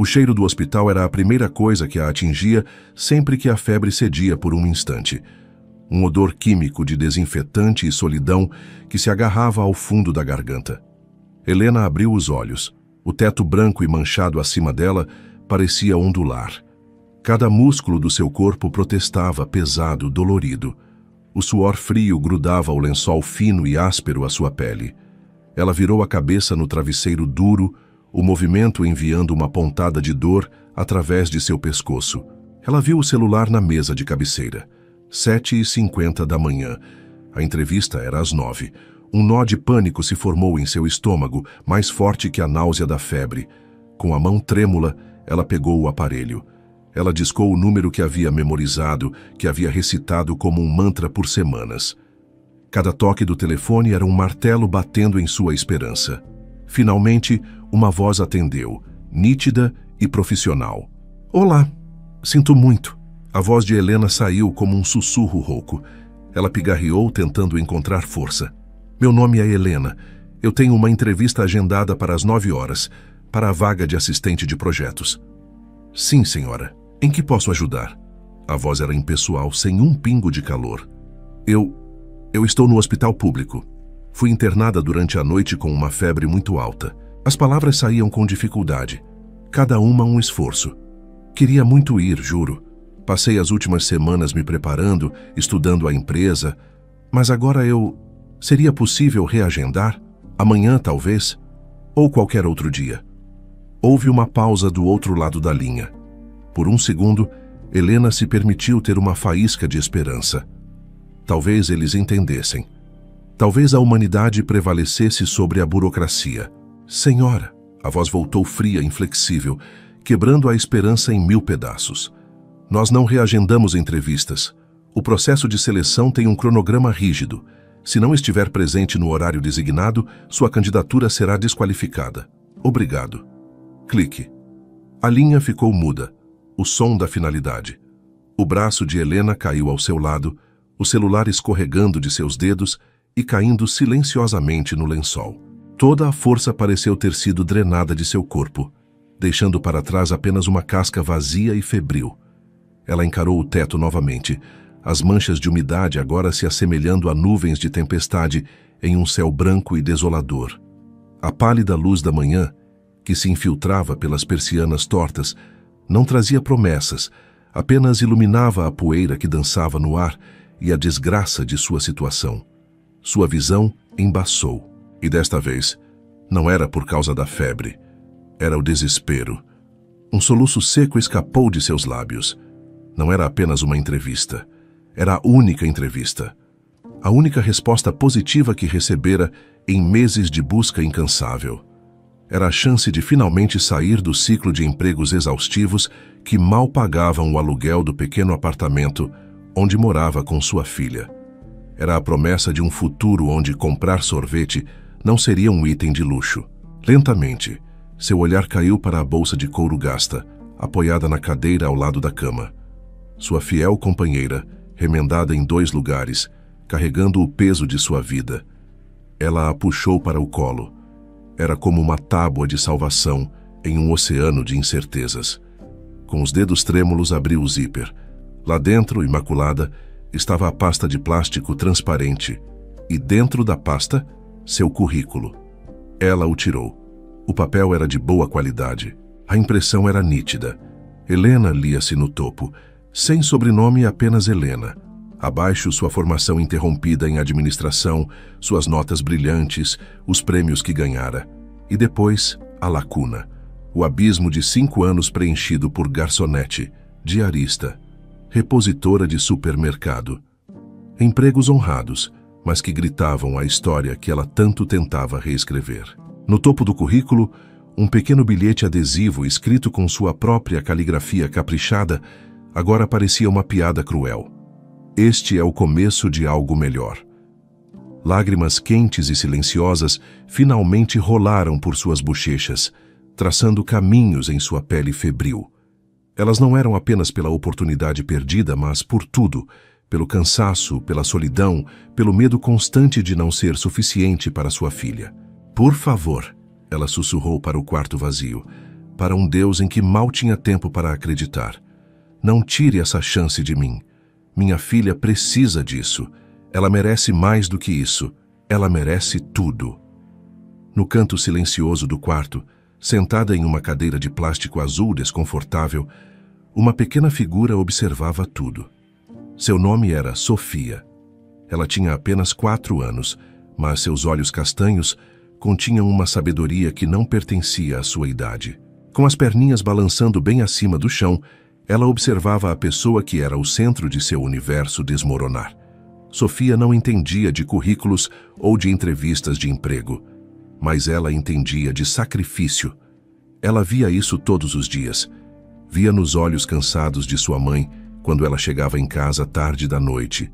O cheiro do hospital era a primeira coisa que a atingia sempre que a febre cedia por um instante. Um odor químico de desinfetante e solidão que se agarrava ao fundo da garganta. Helena abriu os olhos. O teto branco e manchado acima dela parecia ondular. Cada músculo do seu corpo protestava, pesado, dolorido. O suor frio grudava ao lençol fino e áspero à sua pele. Ela virou a cabeça no travesseiro duro, o movimento enviando uma pontada de dor através de seu pescoço. Ela viu o celular na mesa de cabeceira. 7h50 da manhã. A entrevista era às 9h. Um nó de pânico se formou em seu estômago, mais forte que a náusea da febre. Com a mão trêmula, ela pegou o aparelho. Ela discou o número que havia memorizado, que havia recitado como um mantra por semanas. Cada toque do telefone era um martelo batendo em sua esperança. Finalmente, uma voz atendeu, nítida e profissional. Olá, sinto muito. A voz de Helena saiu como um sussurro rouco. Ela pigarreou, tentando encontrar força. Meu nome é Helena. Eu tenho uma entrevista agendada para as 9h, para a vaga de assistente de projetos. Sim, senhora. Em que posso ajudar? A voz era impessoal, sem um pingo de calor. Eu estou no hospital público. Fui internada durante a noite com uma febre muito alta. As palavras saíam com dificuldade. Cada uma um esforço. Queria muito ir, juro. Passei as últimas semanas me preparando, estudando a empresa. Mas agora Seria possível reagendar? Amanhã, talvez? Ou qualquer outro dia? Houve uma pausa do outro lado da linha. Por um segundo, Helena se permitiu ter uma faísca de esperança. Talvez eles entendessem. Talvez a humanidade prevalecesse sobre a burocracia. Senhora, a voz voltou fria e inflexível, quebrando a esperança em 1000 pedaços. Nós não reagendamos entrevistas. O processo de seleção tem um cronograma rígido. Se não estiver presente no horário designado, sua candidatura será desqualificada. Obrigado. Clique. A linha ficou muda. O som da finalidade. O braço de Helena caiu ao seu lado, o celular escorregando de seus dedos e caindo silenciosamente no lençol. Toda a força pareceu ter sido drenada de seu corpo, deixando para trás apenas uma casca vazia e febril. Ela encarou o teto novamente, as manchas de umidade agora se assemelhando a nuvens de tempestade em um céu branco e desolador. A pálida luz da manhã, que se infiltrava pelas persianas tortas, não trazia promessas, apenas iluminava a poeira que dançava no ar e a desgraça de sua situação. Sua visão embaçou, e desta vez, não era por causa da febre, era o desespero. Um soluço seco escapou de seus lábios. Não era apenas uma entrevista. Era a única entrevista. A única resposta positiva que recebera em meses de busca incansável. Era a chance de finalmente sair do ciclo de empregos exaustivos que mal pagavam o aluguel do pequeno apartamento onde morava com sua filha. Era a promessa de um futuro onde comprar sorvete não seria um item de luxo. Lentamente, seu olhar caiu para a bolsa de couro gasta, apoiada na cadeira ao lado da cama. Sua fiel companheira, remendada em 2 lugares, carregando o peso de sua vida. Ela a puxou para o colo. Era como uma tábua de salvação em um oceano de incertezas. Com os dedos trêmulos abriu o zíper. Lá dentro, imaculada, estava a pasta de plástico transparente e dentro da pasta, seu currículo. Ela o tirou. O papel era de boa qualidade. A impressão era nítida. Helena lia-se no topo, sem sobrenome, apenas Helena. Abaixo, sua formação interrompida em administração, suas notas brilhantes, os prêmios que ganhara. E depois, a lacuna. O abismo de 5 anos preenchido por garçonete, diarista, repositora de supermercado. Empregos honrados, mas que gritavam a história que ela tanto tentava reescrever. No topo do currículo, um pequeno bilhete adesivo escrito com sua própria caligrafia caprichada agora parecia uma piada cruel. Este é o começo de algo melhor. Lágrimas quentes e silenciosas finalmente rolaram por suas bochechas, traçando caminhos em sua pele febril. Elas não eram apenas pela oportunidade perdida, mas por tudo, pelo cansaço, pela solidão, pelo medo constante de não ser suficiente para sua filha. Por favor, ela sussurrou para o quarto vazio. para um Deus em que mal tinha tempo para acreditar. Não tire essa chance de mim. Minha filha precisa disso. Ela merece mais do que isso. Ela merece tudo. No canto silencioso do quarto, sentada em uma cadeira de plástico azul desconfortável, uma pequena figura observava tudo. Seu nome era Sofia. Ela tinha apenas 4 anos, mas seus olhos castanhos continham uma sabedoria que não pertencia à sua idade. Com as perninhas balançando bem acima do chão, ela observava a pessoa que era o centro de seu universo desmoronar. Sofia não entendia de currículos ou de entrevistas de emprego, mas ela entendia de sacrifício. Ela via isso todos os dias. Via nos olhos cansados de sua mãe quando ela chegava em casa tarde da noite,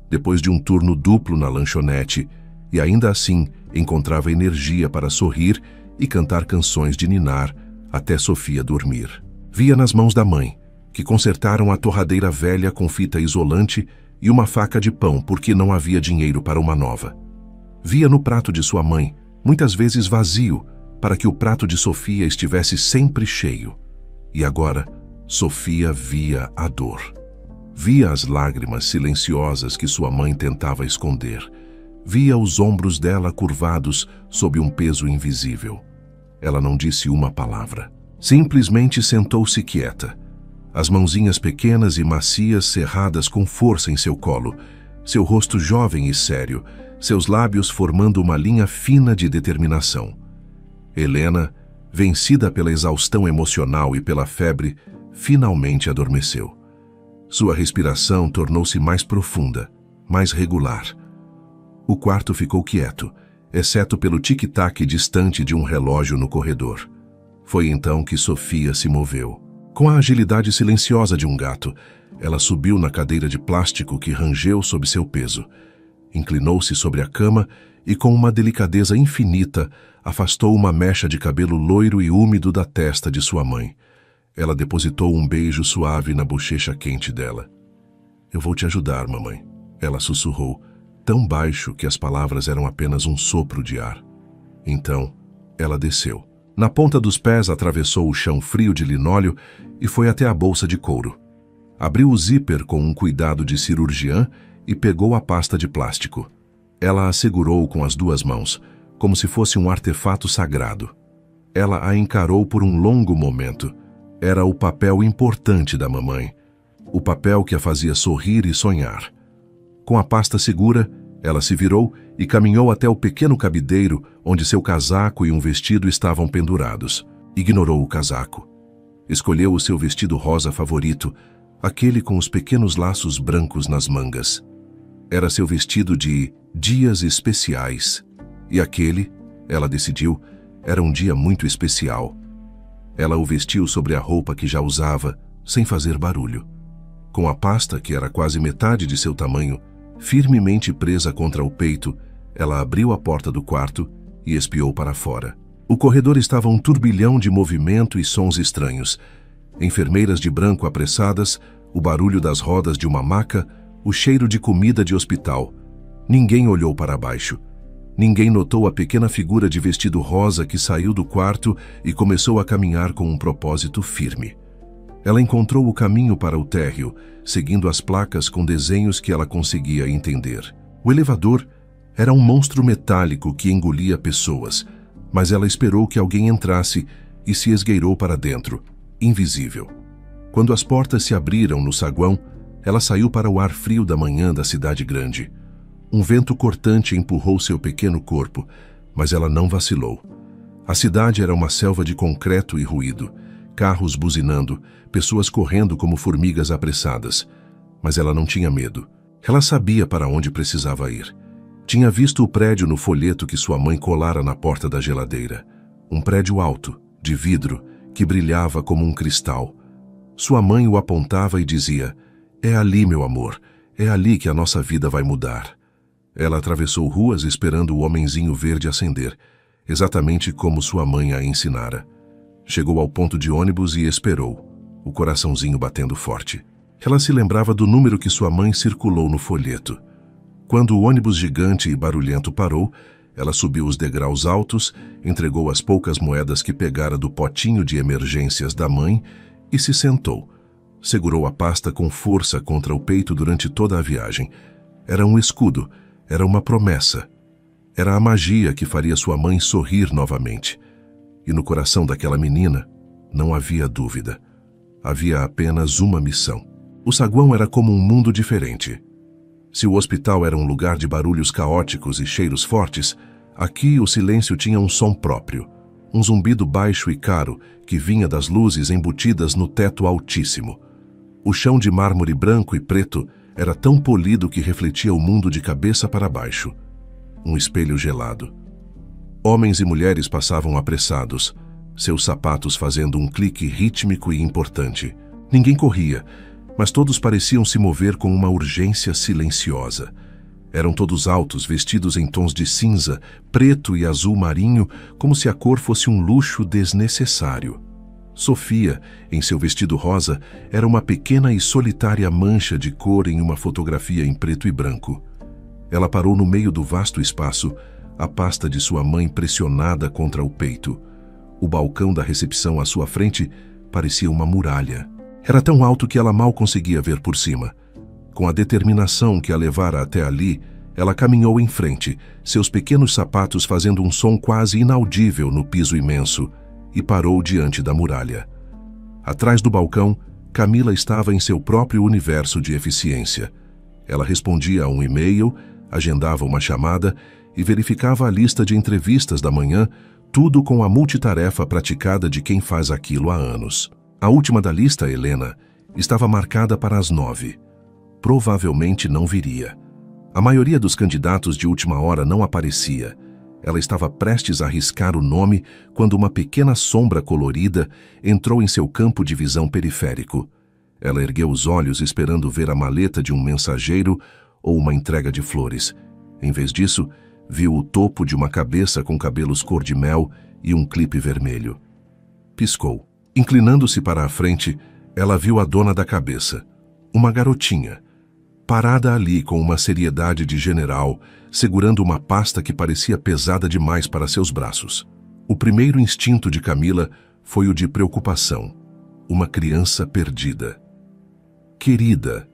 depois de um turno duplo na lanchonete, e ainda assim encontrava energia para sorrir e cantar canções de ninar até Sofia dormir. Via nas mãos da mãe, que consertaram a torradeira velha com fita isolante e uma faca de pão porque não havia dinheiro para uma nova. Via no prato de sua mãe, muitas vezes vazio, para que o prato de Sofia estivesse sempre cheio. E agora, Sofia via a dor. Via as lágrimas silenciosas que sua mãe tentava esconder. Via os ombros dela curvados sob um peso invisível. Ela não disse uma palavra. Simplesmente sentou-se quieta. As mãozinhas pequenas e macias cerradas com força em seu colo, seu rosto jovem e sério, seus lábios formando uma linha fina de determinação. Helena, vencida pela exaustão emocional e pela febre, finalmente adormeceu. Sua respiração tornou-se mais profunda, mais regular. O quarto ficou quieto, exceto pelo tic-tac distante de um relógio no corredor. Foi então que Sofia se moveu. Com a agilidade silenciosa de um gato, ela subiu na cadeira de plástico que rangeu sob seu peso. Inclinou-se sobre a cama e, com uma delicadeza infinita, afastou uma mecha de cabelo loiro e úmido da testa de sua mãe. Ela depositou um beijo suave na bochecha quente dela. "Eu vou te ajudar, mamãe", ela sussurrou, tão baixo que as palavras eram apenas um sopro de ar. Então, ela desceu. Na ponta dos pés atravessou o chão frio de linóleo e foi até a bolsa de couro. Abriu o zíper com um cuidado de cirurgiã e pegou a pasta de plástico. Ela a segurou com as 2 mãos, como se fosse um artefato sagrado. Ela a encarou por um longo momento. Era o papel importante da mamãe, o papel que a fazia sorrir e sonhar. Com a pasta segura, ela se virou e caminhou até o pequeno cabideiro onde seu casaco e um vestido estavam pendurados. Ignorou o casaco. Escolheu o seu vestido rosa favorito, aquele com os pequenos laços brancos nas mangas. Era seu vestido de dias especiais. E aquele, ela decidiu, era um dia muito especial. Ela o vestiu sobre a roupa que já usava, sem fazer barulho. Com a pasta, que era quase metade de seu tamanho, firmemente presa contra o peito, ela abriu a porta do quarto e espiou para fora. O corredor estava um turbilhão de movimento e sons estranhos. Enfermeiras de branco apressadas, o barulho das rodas de uma maca, o cheiro de comida de hospital. Ninguém olhou para baixo. Ninguém notou a pequena figura de vestido rosa que saiu do quarto e começou a caminhar com um propósito firme. Ela encontrou o caminho para o térreo, seguindo as placas com desenhos que ela conseguia entender. O elevador era um monstro metálico que engolia pessoas, mas ela esperou que alguém entrasse e se esgueirou para dentro, invisível. Quando as portas se abriram no saguão, ela saiu para o ar frio da manhã da cidade grande. Um vento cortante empurrou seu pequeno corpo, mas ela não vacilou. A cidade era uma selva de concreto e ruído, carros buzinando, pessoas correndo como formigas apressadas. Mas ela não tinha medo. Ela sabia para onde precisava ir. Tinha visto o prédio no folheto que sua mãe colara na porta da geladeira. Um prédio alto, de vidro, que brilhava como um cristal. Sua mãe o apontava e dizia: "É ali, meu amor, é ali que a nossa vida vai mudar." Ela atravessou ruas esperando o homenzinho verde acender, exatamente como sua mãe a ensinara. Chegou ao ponto de ônibus e esperou, o coraçãozinho batendo forte. Ela se lembrava do número que sua mãe circulou no folheto. Quando o ônibus gigante e barulhento parou, Ela subiu os degraus altos, entregou as poucas moedas que pegara do potinho de emergências da mãe e se sentou. Segurou a pasta com força contra o peito durante toda a viagem. Era um escudo, era uma promessa. Era a magia que faria sua mãe sorrir novamente. E no coração daquela menina não havia dúvida. Havia apenas uma missão. O saguão era como um mundo diferente. Se o hospital era um lugar de barulhos caóticos e cheiros fortes, aqui o silêncio tinha um som próprio. Um zumbido baixo e caro que vinha das luzes embutidas no teto altíssimo. O chão de mármore branco e preto era tão polido que refletia o mundo de cabeça para baixo. Um espelho gelado. Homens e mulheres passavam apressados, seus sapatos fazendo um clique rítmico e importante. Ninguém corria, mas todos pareciam se mover com uma urgência silenciosa. Eram todos altos, vestidos em tons de cinza, preto e azul marinho, como se a cor fosse um luxo desnecessário. Sofia, em seu vestido rosa, era uma pequena e solitária mancha de cor em uma fotografia em preto e branco. Ela parou no meio do vasto espaço, a pasta de sua mãe pressionada contra o peito. O balcão da recepção à sua frente parecia uma muralha. Era tão alto que ela mal conseguia ver por cima. Com a determinação que a levara até ali, ela caminhou em frente, seus pequenos sapatos fazendo um som quase inaudível no piso imenso, e parou diante da muralha. Atrás do balcão, Camila estava em seu próprio universo de eficiência. Ela respondia a um e-mail, agendava uma chamada e verificava a lista de entrevistas da manhã, tudo com a multitarefa praticada de quem faz aquilo há anos. A última da lista, Helena, estava marcada para as 9. Provavelmente não viria. A maioria dos candidatos de última hora não aparecia. Ela estava prestes a arriscar o nome quando uma pequena sombra colorida entrou em seu campo de visão periférico. Ela ergueu os olhos esperando ver a maleta de um mensageiro ou uma entrega de flores. Em vez disso, viu o topo de uma cabeça com cabelos cor-de-mel e um clipe vermelho. Piscou. Inclinando-se para a frente, ela viu a dona da cabeça, uma garotinha, parada ali com uma seriedade de general, segurando uma pasta que parecia pesada demais para seus braços. O primeiro instinto de Camila foi o de preocupação. Uma criança perdida. "Querida",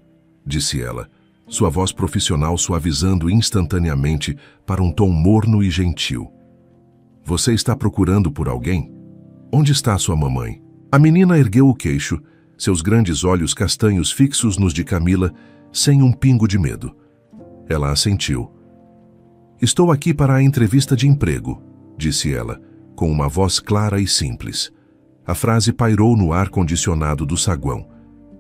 disse ela, sua voz profissional suavizando instantaneamente para um tom morno e gentil. "Você está procurando por alguém? Onde está sua mamãe?" A menina ergueu o queixo, seus grandes olhos castanhos fixos nos de Camila, sem um pingo de medo. Ela assentiu. "Estou aqui para a entrevista de emprego", disse ela, com uma voz clara e simples. A frase pairou no ar condicionado do saguão.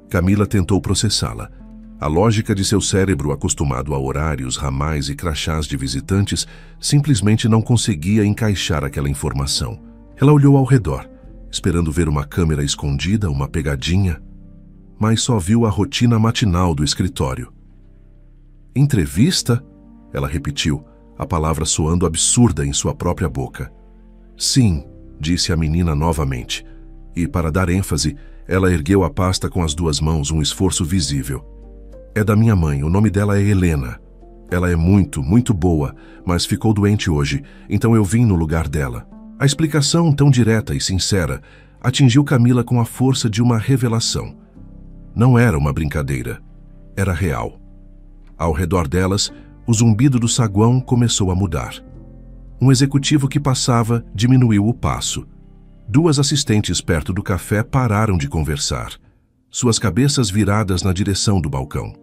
Camila tentou processá-la. A lógica de seu cérebro, acostumado a horários, ramais e crachás de visitantes, simplesmente não conseguia encaixar aquela informação. Ela olhou ao redor, esperando ver uma câmera escondida, uma pegadinha, mas só viu a rotina matinal do escritório. "Entrevista?", ela repetiu, a palavra soando absurda em sua própria boca. "Sim", disse a menina novamente, e, para dar ênfase, ela ergueu a pasta com as duas mãos, um esforço visível. "É da minha mãe, o nome dela é Helena. Ela é muito, muito boa, mas ficou doente hoje, então eu vim no lugar dela." A explicação, tão direta e sincera, atingiu Camila com a força de uma revelação. Não era uma brincadeira, era real. Ao redor delas, o zumbido do saguão começou a mudar. Um executivo que passava diminuiu o passo. Duas assistentes perto do café pararam de conversar, suas cabeças viradas na direção do balcão.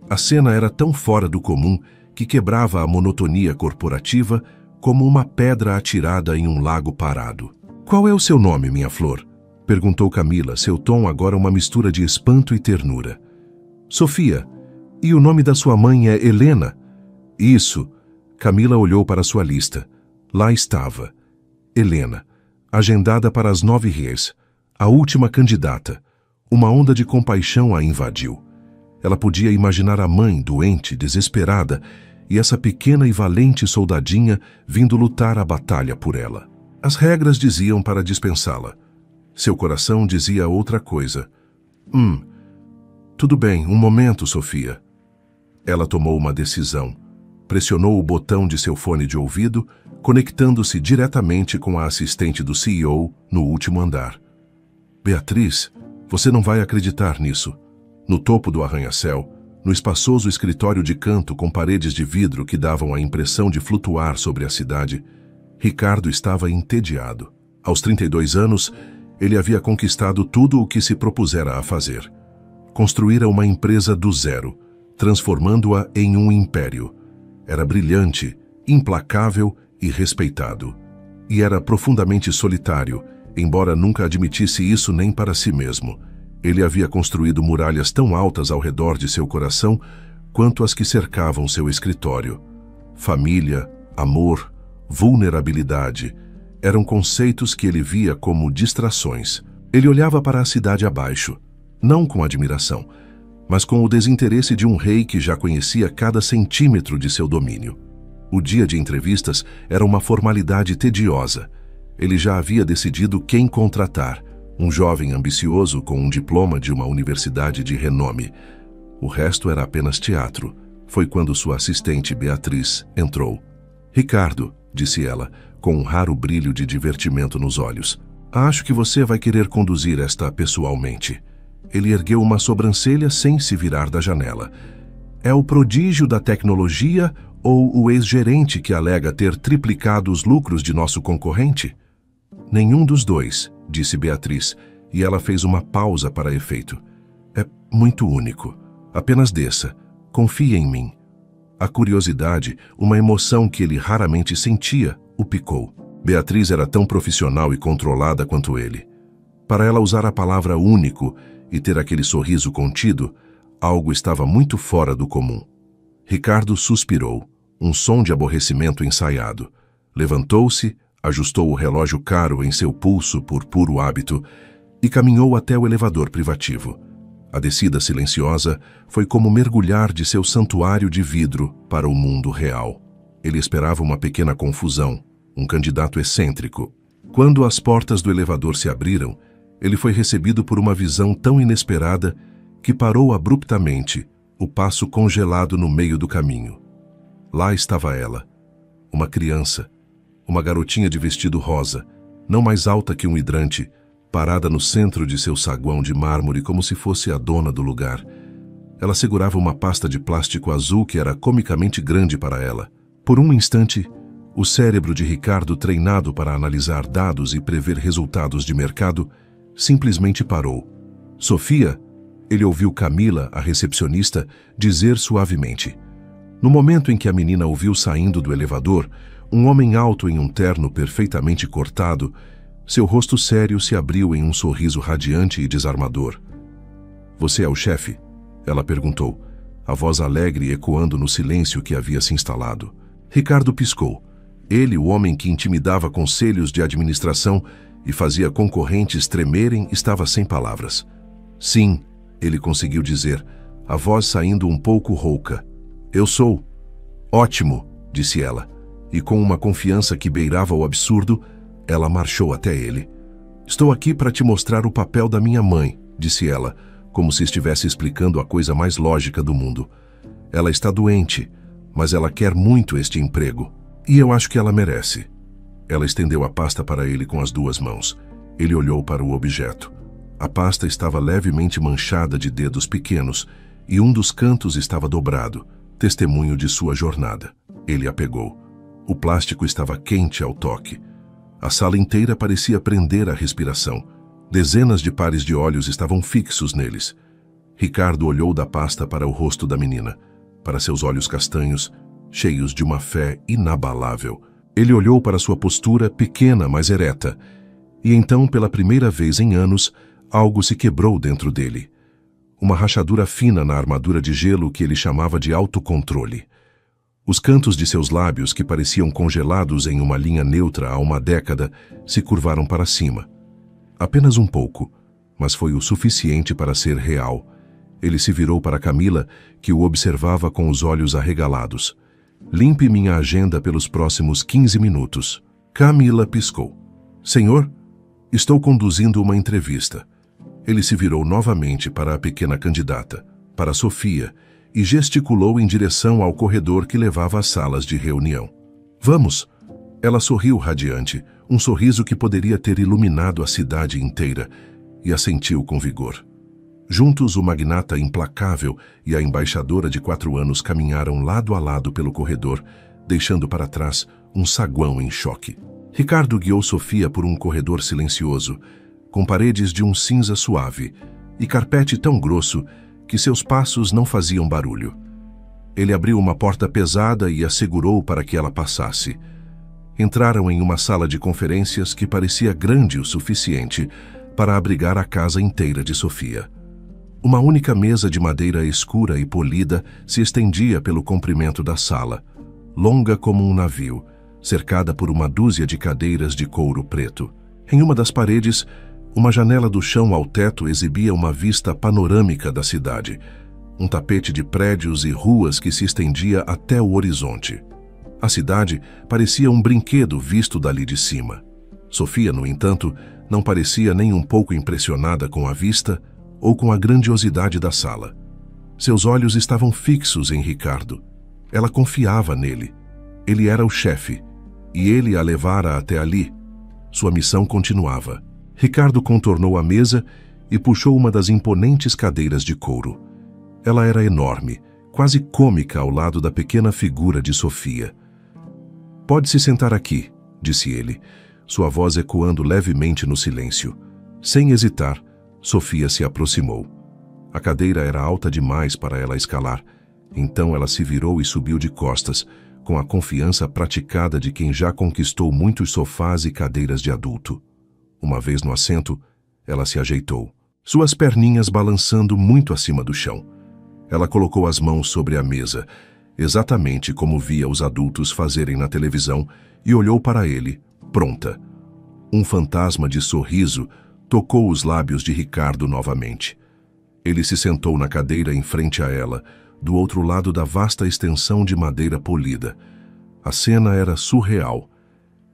A cena era tão fora do comum que quebrava a monotonia corporativa como uma pedra atirada em um lago parado. "Qual é o seu nome, minha flor?", perguntou Camila, seu tom agora uma mistura de espanto e ternura. "Sofia. E o nome da sua mãe é Helena?" "Isso." Camila olhou para sua lista. Lá estava. Helena, agendada para as 9h, a última candidata. Uma onda de compaixão a invadiu. Ela podia imaginar a mãe, doente, desesperada, e essa pequena e valente soldadinha vindo lutar a batalha por ela. As regras diziam para dispensá-la. Seu coração dizia outra coisa. Tudo bem, um momento, Sofia." Ela tomou uma decisão. pressionou o botão de seu fone de ouvido, conectando-se diretamente com a assistente do CEO no último andar. Beatriz, você não vai acreditar nisso. No topo do arranha-céu, no espaçoso escritório de canto com paredes de vidro que davam a impressão de flutuar sobre a cidade, Ricardo estava entediado. Aos 32 anos, ele havia conquistado tudo o que se propusera a fazer. Construíra uma empresa do zero, transformando-a em um império. Era brilhante, implacável e respeitado. E era profundamente solitário, embora nunca admitisse isso nem para si mesmo. Ele havia construído muralhas tão altas ao redor de seu coração quanto as que cercavam seu escritório. Família, amor, vulnerabilidade eram conceitos que ele via como distrações. Ele olhava para a cidade abaixo, não com admiração, mas com o desinteresse de um rei que já conhecia cada centímetro de seu domínio. O dia de entrevistas era uma formalidade tediosa. Ele já havia decidido quem contratar, um jovem ambicioso com um diploma de uma universidade de renome. O resto era apenas teatro. Foi quando sua assistente, Beatriz, entrou. Ricardo, disse ela, com um raro brilho de divertimento nos olhos. Acho que você vai querer conduzir esta pessoalmente. Ele ergueu uma sobrancelha sem se virar da janela. É o prodígio da tecnologia ou o ex-gerente que alega ter triplicado os lucros de nosso concorrente? Nenhum dos dois, disse Beatriz, e ela fez uma pausa para efeito. É muito único. Apenas desça. Confie em mim. A curiosidade, uma emoção que ele raramente sentia, o picou. Beatriz era tão profissional e controlada quanto ele. Para ela usar a palavra único e ter aquele sorriso contido, algo estava muito fora do comum. Ricardo suspirou, um som de aborrecimento ensaiado. Levantou-se, ajustou o relógio caro em seu pulso por puro hábito e caminhou até o elevador privativo. A descida silenciosa foi como mergulhar de seu santuário de vidro para o mundo real. Ele esperava uma pequena confusão, um candidato excêntrico. Quando as portas do elevador se abriram, ele foi recebido por uma visão tão inesperada que parou abruptamente, o passo congelado no meio do caminho. Lá estava ela, uma criança, uma garotinha de vestido rosa, não mais alta que um hidrante, parada no centro de seu saguão de mármore como se fosse a dona do lugar. Ela segurava uma pasta de plástico azul que era comicamente grande para ela. Por um instante, o cérebro de Ricardo, treinado para analisar dados e prever resultados de mercado, simplesmente parou. Sofia, ele ouviu Camila, a recepcionista, dizer suavemente. No momento em que a menina o viu saindo do elevador, um homem alto em um terno perfeitamente cortado, seu rosto sério se abriu em um sorriso radiante e desarmador. Você é o chefe? Ela perguntou, a voz alegre ecoando no silêncio que havia se instalado. Ricardo piscou. Ele, o homem que intimidava conselhos de administração e fazia concorrentes tremerem, estava sem palavras. Sim, ele conseguiu dizer, a voz saindo um pouco rouca. Eu sou. Ótimo, disse ela, e com uma confiança que beirava o absurdo, ela marchou até ele. Estou aqui para te mostrar o papel da minha mãe, disse ela, como se estivesse explicando a coisa mais lógica do mundo. Ela está doente, mas ela quer muito este emprego. E eu acho que ela merece. Ela estendeu a pasta para ele com as duas mãos. Ele olhou para o objeto. A pasta estava levemente manchada de dedos pequenos e um dos cantos estava dobrado, testemunho de sua jornada. Ele a pegou. O plástico estava quente ao toque. A sala inteira parecia prender a respiração. Dezenas de pares de olhos estavam fixos neles. Ricardo olhou da pasta para o rosto da menina, para seus olhos castanhos, cheios de uma fé inabalável. Ele olhou para sua postura pequena, mas ereta, e então, pela primeira vez em anos, algo se quebrou dentro dele. Uma rachadura fina na armadura de gelo que ele chamava de autocontrole. Os cantos de seus lábios, que pareciam congelados em uma linha neutra há uma década, se curvaram para cima. Apenas um pouco, mas foi o suficiente para ser real. Ele se virou para Camila, que o observava com os olhos arregalados. Limpe minha agenda pelos próximos 15 minutos. Camila piscou. Senhor, estou conduzindo uma entrevista. Ele se virou novamente para a pequena candidata, para Sofia, e gesticulou em direção ao corredor que levava às salas de reunião. Vamos! Ela sorriu radiante, um sorriso que poderia ter iluminado a cidade inteira, e assentiu com vigor. Juntos, o magnata implacável e a embaixadora de 4 anos caminharam lado a lado pelo corredor, deixando para trás um saguão em choque. Ricardo guiou Sofia por um corredor silencioso, com paredes de um cinza suave e carpete tão grosso que seus passos não faziam barulho. Ele abriu uma porta pesada e a segurou para que ela passasse. Entraram em uma sala de conferências que parecia grande o suficiente para abrigar a casa inteira de Sofia. Uma única mesa de madeira escura e polida se estendia pelo comprimento da sala, longa como um navio, cercada por uma dúzia de cadeiras de couro preto. Em uma das paredes, uma janela do chão ao teto exibia uma vista panorâmica da cidade, um tapete de prédios e ruas que se estendia até o horizonte. A cidade parecia um brinquedo visto dali de cima. Sofia, no entanto, não parecia nem um pouco impressionada com a vista ou com a grandiosidade da sala. Seus olhos estavam fixos em Ricardo. Ela confiava nele. Ele era o chefe, e ele a levara até ali. Sua missão continuava. Ricardo contornou a mesa e puxou uma das imponentes cadeiras de couro. Ela era enorme, quase cômica ao lado da pequena figura de Sofia. "Pode se sentar aqui", disse ele, sua voz ecoando levemente no silêncio. Sem hesitar, Sofia se aproximou. A cadeira era alta demais para ela escalar, então ela se virou e subiu de costas, com a confiança praticada de quem já conquistou muitos sofás e cadeiras de adulto. Uma vez no assento, ela se ajeitou, suas perninhas balançando muito acima do chão. Ela colocou as mãos sobre a mesa, exatamente como via os adultos fazerem na televisão, e olhou para ele, pronta. Um fantasma de sorriso tocou os lábios de Ricardo novamente. Ele se sentou na cadeira em frente a ela, do outro lado da vasta extensão de madeira polida. A cena era surreal.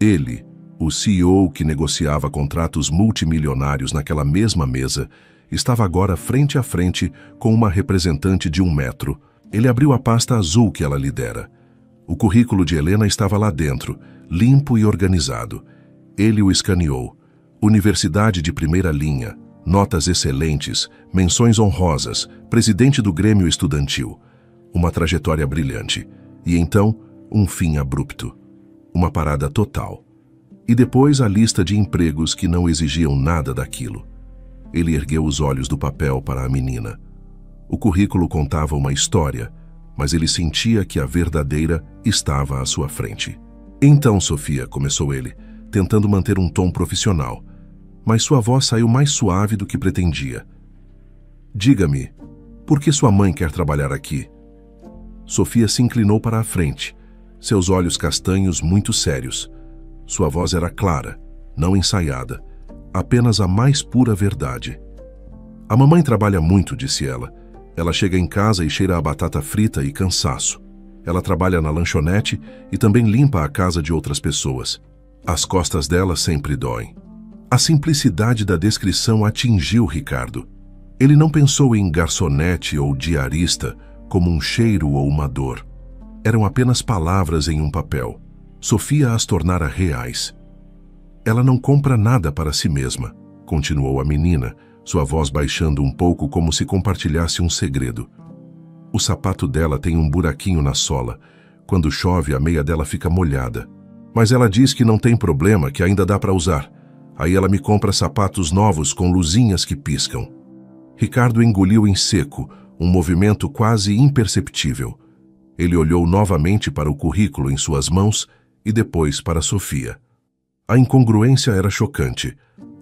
Ele, o CEO que negociava contratos multimilionários naquela mesma mesa, estava agora frente a frente com uma representante de 1 metro. Ele abriu a pasta azul que ela lhe dera. O currículo de Helena estava lá dentro, limpo e organizado. Ele o escaneou. Universidade de primeira linha, notas excelentes, menções honrosas, presidente do Grêmio Estudantil. Uma trajetória brilhante. E então, um fim abrupto. Uma parada total. E depois a lista de empregos que não exigiam nada daquilo. Ele ergueu os olhos do papel para a menina. O currículo contava uma história, mas ele sentia que a verdadeira estava à sua frente. "Então, Sofia", começou ele, tentando manter um tom profissional, mas sua voz saiu mais suave do que pretendia. "Diga-me, por que sua mãe quer trabalhar aqui?" Sofia se inclinou para a frente, seus olhos castanhos muito sérios. Sua voz era clara, não ensaiada, apenas a mais pura verdade. "A mamãe trabalha muito", disse ela. "Ela chega em casa e cheira a batata frita e cansaço. Ela trabalha na lanchonete e também limpa a casa de outras pessoas. As costas dela sempre doem." A simplicidade da descrição atingiu Ricardo. Ele não pensou em garçonete ou diarista como um cheiro ou uma dor. Eram apenas palavras em um papel. Sofia as tornara reais. "Ela não compra nada para si mesma", continuou a menina, sua voz baixando um pouco como se compartilhasse um segredo. "O sapato dela tem um buraquinho na sola. Quando chove, a meia dela fica molhada. Mas ela diz que não tem problema, que ainda dá para usar. Aí ela me compra sapatos novos com luzinhas que piscam." Ricardo engoliu em seco, um movimento quase imperceptível. Ele olhou novamente para o currículo em suas mãos e depois para Sofia. A incongruência era chocante.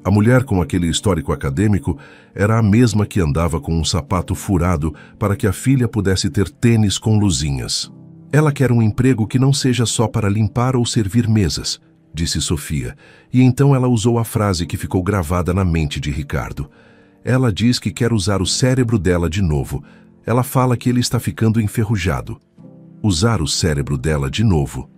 A mulher com aquele histórico acadêmico era a mesma que andava com um sapato furado para que a filha pudesse ter tênis com luzinhas. "Ela quer um emprego que não seja só para limpar ou servir mesas", disse Sofia, e então ela usou a frase que ficou gravada na mente de Ricardo. "Ela diz que quer usar o cérebro dela de novo. Ela fala que ele está ficando enferrujado." Usar o cérebro dela de novo.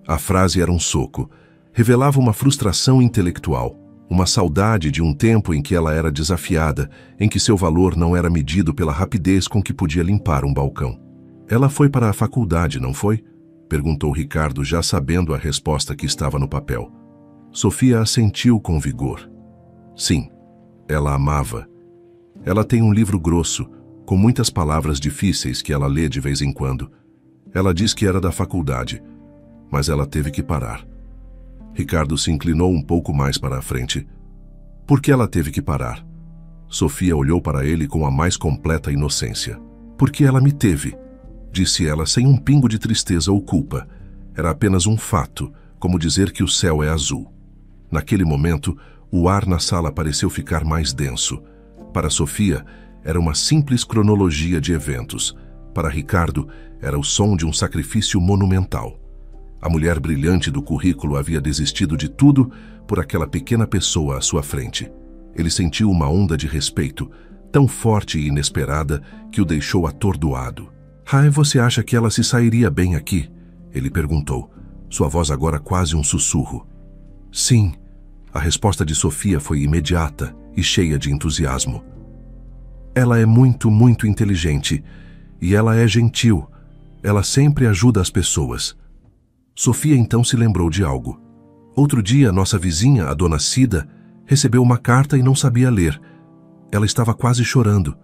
A frase era um soco. Revelava uma frustração intelectual, uma saudade de um tempo em que ela era desafiada, em que seu valor não era medido pela rapidez com que podia limpar um balcão. Ela foi para a faculdade, não foi? Perguntou Ricardo, já sabendo a resposta que estava no papel. Sofia assentiu com vigor. Sim, ela amava. Ela tem um livro grosso, com muitas palavras difíceis que ela lê de vez em quando. Ela diz que era da faculdade, mas ela teve que parar. Ricardo se inclinou um pouco mais para a frente. Por que ela teve que parar? Sofia olhou para ele com a mais completa inocência. Porque ela me teve, disse ela sem um pingo de tristeza ou culpa. Era apenas um fato, como dizer que o céu é azul. Naquele momento, o ar na sala pareceu ficar mais denso. Para Sofia, era uma simples cronologia de eventos. Para Ricardo, era o som de um sacrifício monumental. A mulher brilhante do currículo havia desistido de tudo por aquela pequena pessoa à sua frente. Ele sentiu uma onda de respeito, tão forte e inesperada que o deixou atordoado. Você acha que ela se sairia bem aqui? Ele perguntou, sua voz agora quase um sussurro. Sim. A resposta de Sofia foi imediata e cheia de entusiasmo. Ela é muito, muito inteligente. E ela é gentil. Ela sempre ajuda as pessoas. Sofia então se lembrou de algo. Outro dia, nossa vizinha, a dona Cida, recebeu uma carta e não sabia ler. Ela estava quase chorando.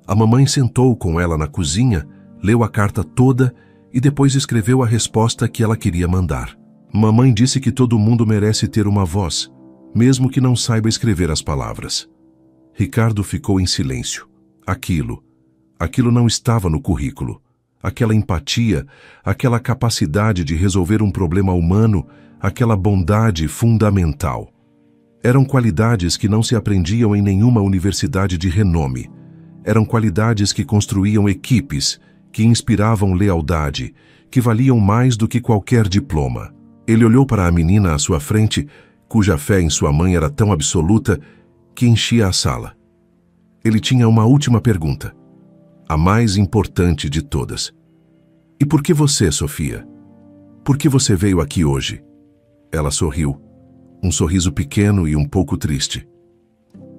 A mamãe sentou com ela na cozinha, leu a carta toda e depois escreveu a resposta que ela queria mandar. Mamãe disse que todo mundo merece ter uma voz, mesmo que não saiba escrever as palavras. Ricardo ficou em silêncio. Aquilo não estava no currículo. Aquela empatia, aquela capacidade de resolver um problema humano, aquela bondade fundamental. Eram qualidades que não se aprendiam em nenhuma universidade de renome. Eram qualidades que construíam equipes, que inspiravam lealdade, que valiam mais do que qualquer diploma. Ele olhou para a menina à sua frente, cuja fé em sua mãe era tão absoluta que enchia a sala. Ele tinha uma última pergunta, a mais importante de todas. E por que você, Sofia? Por que você veio aqui hoje? Ela sorriu, um sorriso pequeno e um pouco triste.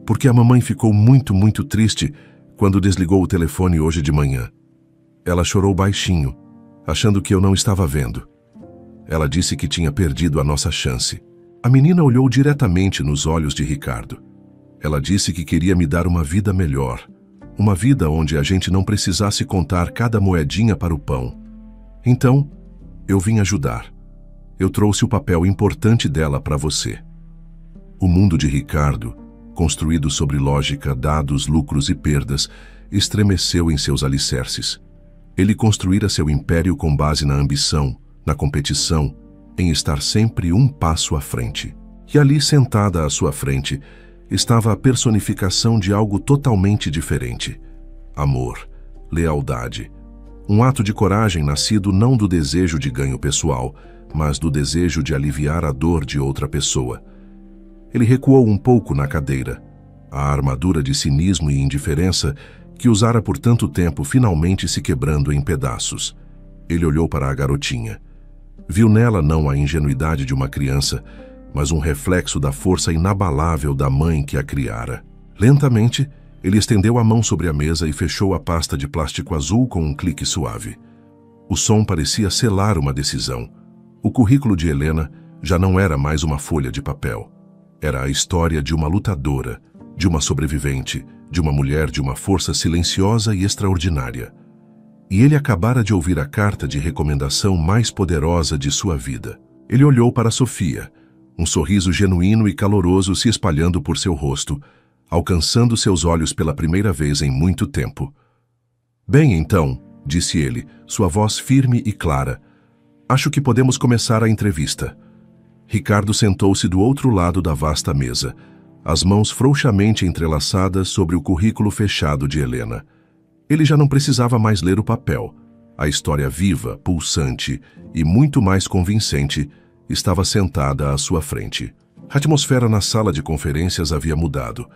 Porque a mamãe ficou muito, muito triste quando desligou o telefone hoje de manhã. Ela chorou baixinho, achando que eu não estava vendo. Ela disse que tinha perdido a nossa chance. A menina olhou diretamente nos olhos de Ricardo. Ela disse que queria me dar uma vida melhor. Uma vida onde a gente não precisasse contar cada moedinha para o pão. Então, eu vim ajudar. Eu trouxe o papel importante dela para você. O mundo de Ricardo, construído sobre lógica, dados, lucros e perdas, estremeceu em seus alicerces. Ele construíra seu império com base na ambição, na competição, em estar sempre um passo à frente. E ali, sentada à sua frente, estava a personificação de algo totalmente diferente. Amor, lealdade. Um ato de coragem nascido não do desejo de ganho pessoal, mas do desejo de aliviar a dor de outra pessoa. Ele recuou um pouco na cadeira. A armadura de cinismo e indiferença que usara por tanto tempo finalmente se quebrando em pedaços. Ele olhou para a garotinha. Viu nela não a ingenuidade de uma criança, mas um reflexo da força inabalável da mãe que a criara. Lentamente, ele estendeu a mão sobre a mesa e fechou a pasta de plástico azul com um clique suave. O som parecia selar uma decisão. O currículo de Helena já não era mais uma folha de papel. Era a história de uma lutadora, de uma sobrevivente, de uma mulher de uma força silenciosa e extraordinária. E ele acabara de ouvir a carta de recomendação mais poderosa de sua vida. Ele olhou para Sofia, um sorriso genuíno e caloroso se espalhando por seu rosto, alcançando seus olhos pela primeira vez em muito tempo. Bem, então, disse ele, sua voz firme e clara, acho que podemos começar a entrevista. Ricardo sentou-se do outro lado da vasta mesa, as mãos frouxamente entrelaçadas sobre o currículo fechado de Helena. Ele já não precisava mais ler o papel. A história viva, pulsante e muito mais convincente estava sentada à sua frente. A atmosfera na sala de conferências havia mudado.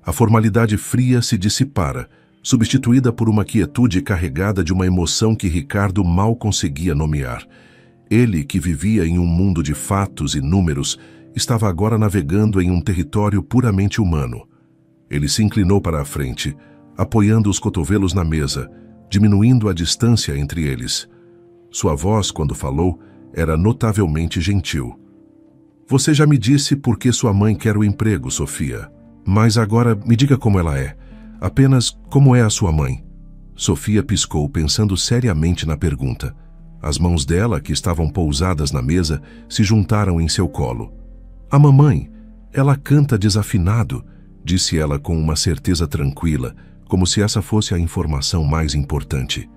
A formalidade fria se dissipara, substituída por uma quietude carregada de uma emoção que Ricardo mal conseguia nomear. Ele, que vivia em um mundo de fatos e números, estava agora navegando em um território puramente humano. Ele se inclinou para a frente, apoiando os cotovelos na mesa, diminuindo a distância entre eles. Sua voz, quando falou, era notavelmente gentil. Você já me disse por que sua mãe quer o emprego, Sofia. Mas agora me diga como ela é. Apenas como é a sua mãe. Sofia piscou, pensando seriamente na pergunta. As mãos dela, que estavam pousadas na mesa, se juntaram em seu colo. A mamãe, ela canta desafinado, disse ela com uma certeza tranquila, como se essa fosse a informação mais importante.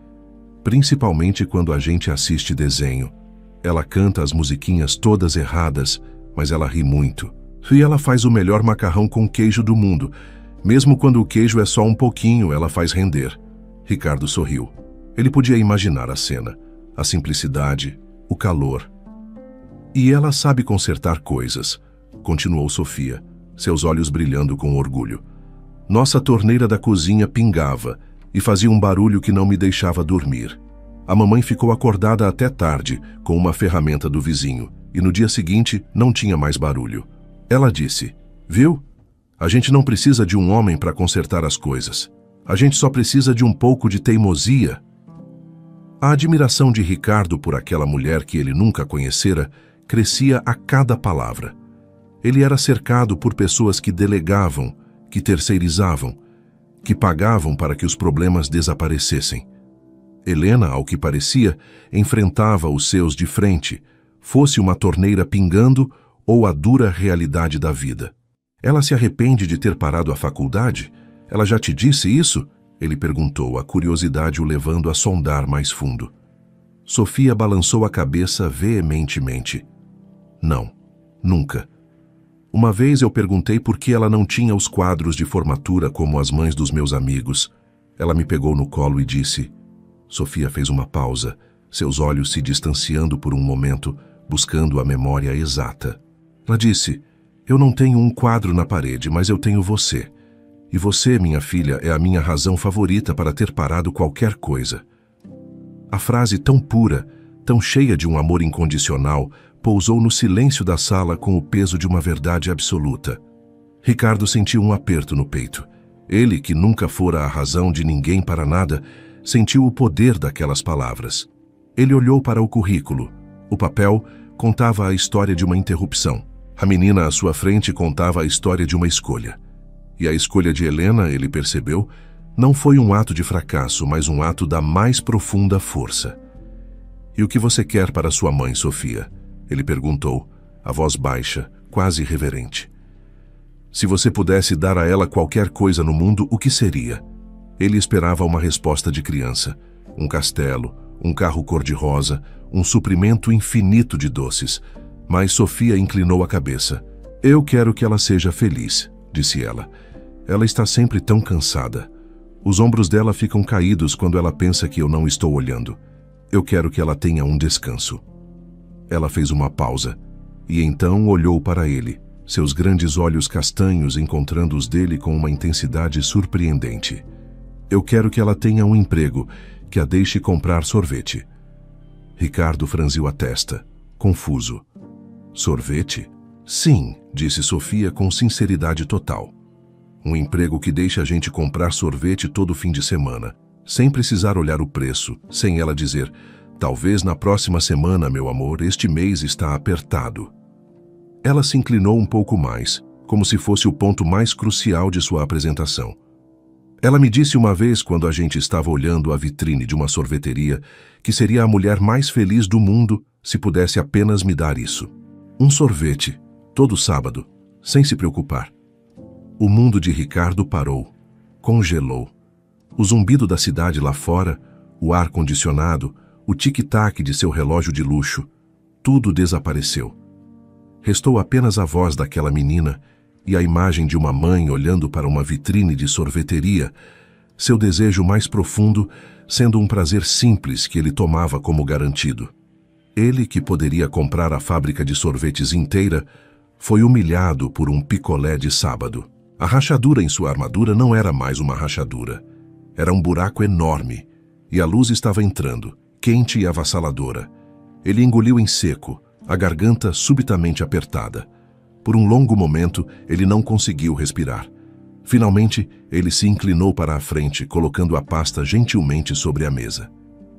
Principalmente quando a gente assiste desenho. Ela canta as musiquinhas todas erradas, mas ela ri muito. E ela faz o melhor macarrão com queijo do mundo. Mesmo quando o queijo é só um pouquinho, ela faz render. Ricardo sorriu. Ele podia imaginar a cena. A simplicidade, o calor. E ela sabe consertar coisas, continuou Sofia, seus olhos brilhando com orgulho. Nossa torneira da cozinha pingava e fazia um barulho que não me deixava dormir. A mamãe ficou acordada até tarde com uma ferramenta do vizinho e no dia seguinte não tinha mais barulho. Ela disse, viu? A gente não precisa de um homem para consertar as coisas. A gente só precisa de um pouco de teimosia. A admiração de Ricardo por aquela mulher que ele nunca conhecera crescia a cada palavra. Ele era cercado por pessoas que delegavam, que terceirizavam, que pagavam para que os problemas desaparecessem. Helena, ao que parecia, enfrentava os seus de frente, fosse uma torneira pingando ou a dura realidade da vida. Ela se arrepende de ter parado a faculdade? Ela já te disse isso? Ele perguntou, a curiosidade o levando a sondar mais fundo. Sofia balançou a cabeça veementemente. Não, nunca. Uma vez eu perguntei por que ela não tinha os quadros de formatura como as mães dos meus amigos. Ela me pegou no colo e disse... Sofia fez uma pausa, seus olhos se distanciando por um momento, buscando a memória exata. Ela disse, eu não tenho um quadro na parede, mas eu tenho você. E você, minha filha, é a minha razão favorita para ter parado qualquer coisa. A frase tão pura, tão cheia de um amor incondicional, pousou no silêncio da sala com o peso de uma verdade absoluta. Ricardo sentiu um aperto no peito. Ele, que nunca fora a razão de ninguém para nada, sentiu o poder daquelas palavras. Ele olhou para o currículo. O papel contava a história de uma interrupção. A menina à sua frente contava a história de uma escolha. E a escolha de Helena, ele percebeu, não foi um ato de fracasso, mas um ato da mais profunda força. E o que você quer para sua mãe, Sofia? Ele perguntou, a voz baixa, quase reverente. Se você pudesse dar a ela qualquer coisa no mundo, o que seria? Ele esperava uma resposta de criança. Um castelo, um carro cor-de-rosa, um suprimento infinito de doces. Mas Sofia inclinou a cabeça. Eu quero que ela seja feliz, disse ela. Ela está sempre tão cansada. Os ombros dela ficam caídos quando ela pensa que eu não estou olhando. Eu quero que ela tenha um descanso. Ela fez uma pausa, e então olhou para ele, seus grandes olhos castanhos encontrando os dele com uma intensidade surpreendente. Eu quero que ela tenha um emprego, que a deixe comprar sorvete. Ricardo franziu a testa, confuso. Sorvete? Sim, disse Sofia com sinceridade total. Um emprego que deixe a gente comprar sorvete todo fim de semana, sem precisar olhar o preço, sem ela dizer, talvez na próxima semana, meu amor, este mês está apertado. Ela se inclinou um pouco mais, como se fosse o ponto mais crucial de sua apresentação. Ela me disse uma vez, quando a gente estava olhando a vitrine de uma sorveteria, que seria a mulher mais feliz do mundo se pudesse apenas me dar isso. Um sorvete, todo sábado, sem se preocupar. O mundo de Ricardo parou, congelou. O zumbido da cidade lá fora, o ar-condicionado, o tic-tac de seu relógio de luxo, tudo desapareceu. Restou apenas a voz daquela menina e a imagem de uma mãe olhando para uma vitrine de sorveteria, seu desejo mais profundo sendo um prazer simples que ele tomava como garantido. Ele, que poderia comprar a fábrica de sorvetes inteira, foi humilhado por um picolé de sábado. A rachadura em sua armadura não era mais uma rachadura. Era um buraco enorme, e a luz estava entrando, quente e avassaladora. Ele engoliu em seco, a garganta subitamente apertada. Por um longo momento, ele não conseguiu respirar. Finalmente, ele se inclinou para a frente, colocando a pasta gentilmente sobre a mesa.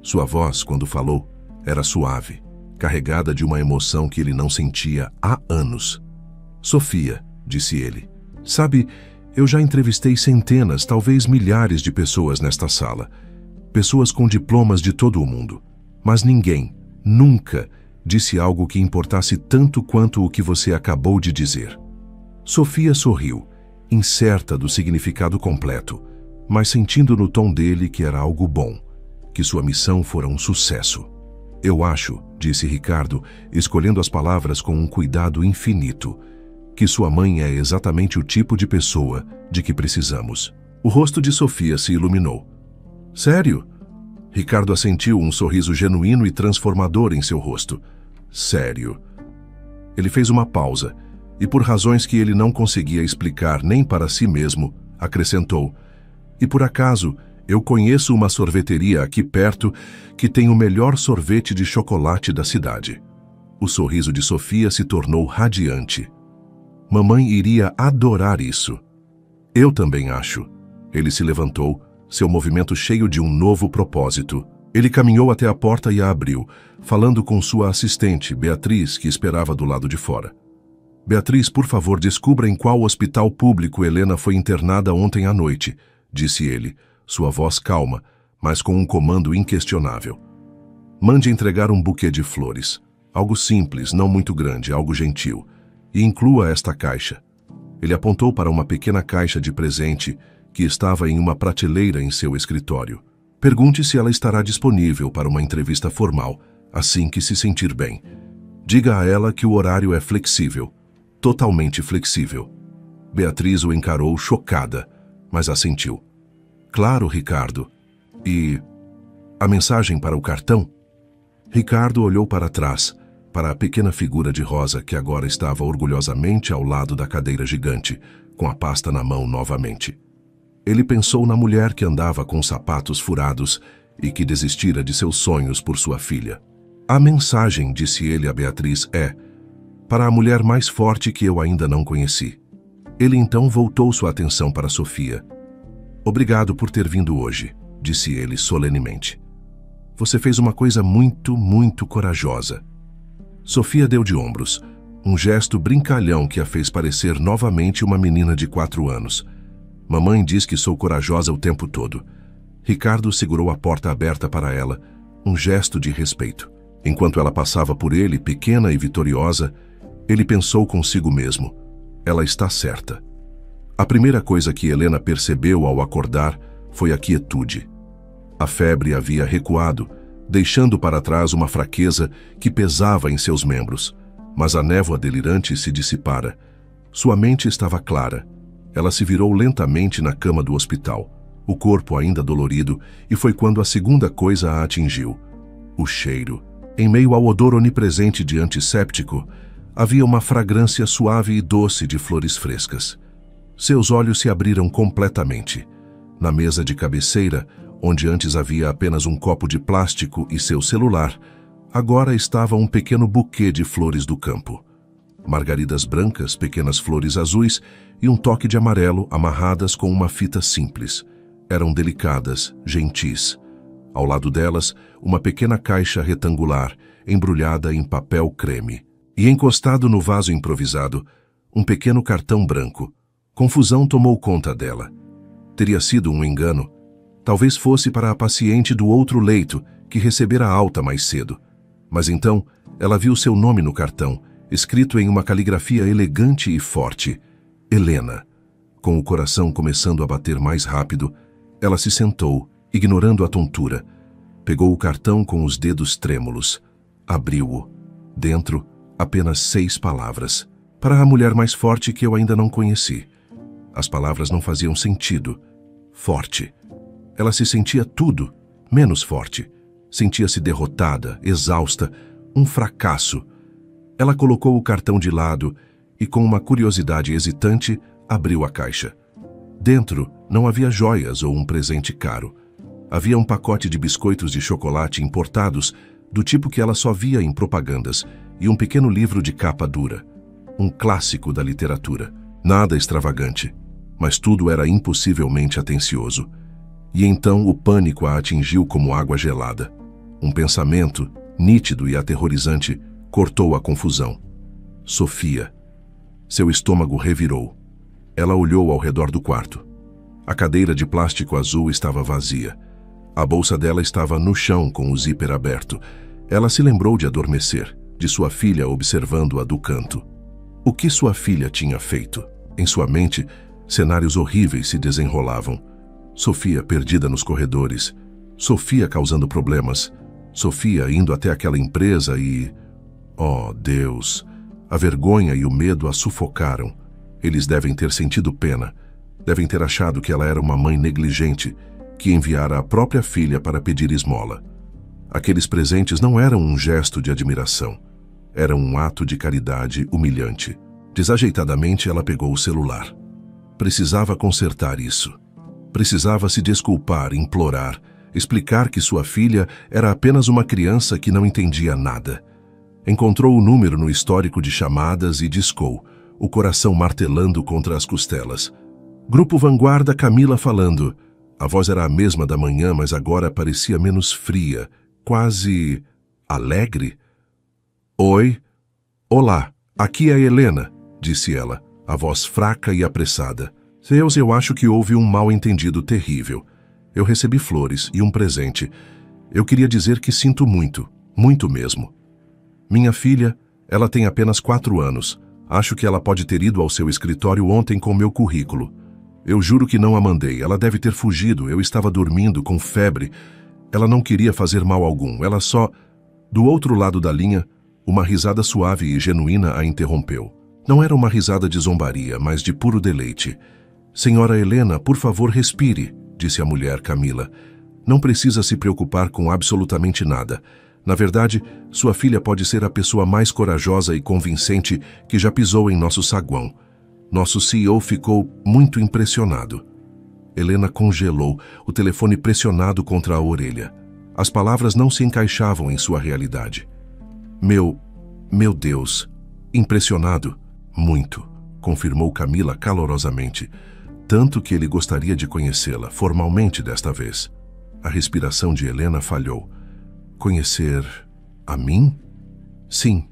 Sua voz, quando falou, era suave, carregada de uma emoção que ele não sentia há anos. Sofia, disse ele, sabe, eu já entrevistei centenas, talvez milhares de pessoas nesta sala. Pessoas com diplomas de todo o mundo. Mas ninguém, nunca, disse algo que importasse tanto quanto o que você acabou de dizer. Sofia sorriu, incerta do significado completo, mas sentindo no tom dele que era algo bom, que sua missão fora um sucesso. Eu acho, disse Ricardo, escolhendo as palavras com um cuidado infinito, que sua mãe é exatamente o tipo de pessoa de que precisamos. O rosto de Sofia se iluminou. Sério? Ricardo assentiu, um sorriso genuíno e transformador em seu rosto. Sério. Ele fez uma pausa e, por razões que ele não conseguia explicar nem para si mesmo, acrescentou: e por acaso, eu conheço uma sorveteria aqui perto que tem o melhor sorvete de chocolate da cidade. O sorriso de Sofia se tornou radiante. Mamãe iria adorar isso. Eu também acho. Ele se levantou, seu movimento cheio de um novo propósito. Ele caminhou até a porta e a abriu, falando com sua assistente, Beatriz, que esperava do lado de fora. Beatriz, por favor, descubra em qual hospital público Helena foi internada ontem à noite, disse ele, sua voz calma, mas com um comando inquestionável. Mande entregar um buquê de flores. Algo simples, não muito grande, algo gentil. E inclua esta caixa. Ele apontou para uma pequena caixa de presente que estava em uma prateleira em seu escritório. Pergunte se ela estará disponível para uma entrevista formal, assim que se sentir bem. Diga a ela que o horário é flexível, totalmente flexível. Beatriz o encarou chocada, mas assentiu. Claro, Ricardo. E a mensagem para o cartão? Ricardo olhou para trás, para a pequena figura de Rosa que agora estava orgulhosamente ao lado da cadeira gigante, com a pasta na mão novamente. Ele pensou na mulher que andava com sapatos furados e que desistira de seus sonhos por sua filha. A mensagem, disse ele a Beatriz, é: para a mulher mais forte que eu ainda não conheci. Ele então voltou sua atenção para Sofia. Obrigado por ter vindo hoje, disse ele solenemente. Você fez uma coisa muito, muito corajosa. Sofia deu de ombros, um gesto brincalhão que a fez parecer novamente uma menina de 4 anos. Mamãe diz que sou corajosa o tempo todo. Ricardo segurou a porta aberta para ela, um gesto de respeito. Enquanto ela passava por ele, pequena e vitoriosa, ele pensou consigo mesmo: ela está certa. A primeira coisa que Helena percebeu ao acordar foi a quietude. A febre havia recuado, deixando para trás uma fraqueza que pesava em seus membros, mas a névoa delirante se dissipara. Sua mente estava clara. Ela se virou lentamente na cama do hospital, o corpo ainda dolorido, e foi quando a segunda coisa a atingiu: o cheiro. Em meio ao odor onipresente de antisséptico, havia uma fragrância suave e doce de flores frescas. Seus olhos se abriram completamente. Na mesa de cabeceira, onde antes havia apenas um copo de plástico e seu celular, agora estava um pequeno buquê de flores do campo. Margaridas brancas, pequenas flores azuis e um toque de amarelo amarradas com uma fita simples. Eram delicadas, gentis. Ao lado delas, uma pequena caixa retangular, embrulhada em papel creme. E encostado no vaso improvisado, um pequeno cartão branco. Confusão tomou conta dela. Teria sido um engano. Talvez fosse para a paciente do outro leito, que recebera alta mais cedo. Mas então, ela viu seu nome no cartão, escrito em uma caligrafia elegante e forte: Helena. Com o coração começando a bater mais rápido, ela se sentou, ignorando a tontura. Pegou o cartão com os dedos trêmulos. Abriu-o. Dentro, apenas 6 palavras. Para a mulher mais forte que eu ainda não conheci. As palavras não faziam sentido. Forte. Ela se sentia tudo, menos forte. Sentia-se derrotada, exausta, um fracasso. Ela colocou o cartão de lado e, com uma curiosidade hesitante, abriu a caixa. Dentro não havia joias ou um presente caro. Havia um pacote de biscoitos de chocolate importados, do tipo que ela só via em propagandas, e um pequeno livro de capa dura. Um clássico da literatura. Nada extravagante. mas tudo era impossivelmente atencioso. E então o pânico a atingiu como água gelada. Um pensamento, nítido e aterrorizante, cortou a confusão. Sofia. Seu estômago revirou. Ela olhou ao redor do quarto. A cadeira de plástico azul estava vazia. A bolsa dela estava no chão com o zíper aberto. Ela se lembrou de adormecer, de sua filha observando-a do canto. O que sua filha tinha feito? Em sua mente, cenários horríveis se desenrolavam. Sofia perdida nos corredores. Sofia causando problemas. Sofia indo até aquela empresa e... Oh, Deus! A vergonha e o medo a sufocaram. Eles devem ter sentido pena. Devem ter achado que ela era uma mãe negligente, que enviara a própria filha para pedir esmola. Aqueles presentes não eram um gesto de admiração. Era um ato de caridade humilhante. Desajeitadamente, ela pegou o celular. Precisava consertar isso. Precisava se desculpar, implorar, explicar que sua filha era apenas uma criança que não entendia nada. Encontrou o número no histórico de chamadas e discou, o coração martelando contra as costelas. Grupo Vanguarda, Camila falando. A voz era a mesma da manhã, mas agora parecia menos fria, quase alegre. Oi? Olá, aqui é a Helena, disse ela, a voz fraca e apressada. Deus, eu acho que houve um mal-entendido terrível. Eu recebi flores e um presente. Eu queria dizer que sinto muito, muito mesmo. Minha filha, ela tem apenas 4 anos. Acho que ela pode ter ido ao seu escritório ontem com meu currículo. Eu juro que não a mandei. Ela deve ter fugido. Eu estava dormindo, com febre. Ela não queria fazer mal algum. Ela só... Do outro lado da linha, uma risada suave e genuína a interrompeu. Não era uma risada de zombaria, mas de puro deleite. Senhora Helena, por favor, respire, disse a mulher Camila. Não precisa se preocupar com absolutamente nada. Na verdade, sua filha pode ser a pessoa mais corajosa e convincente que já pisou em nosso saguão. Nosso CEO ficou muito impressionado. Helena congelou, o telefone pressionado contra a orelha. As palavras não se encaixavam em sua realidade. Meu Deus, impressionado? Muito, confirmou Camila calorosamente. Tanto que ele gostaria de conhecê-la, formalmente desta vez. A respiração de Helena falhou. Conhecer a mim? Sim.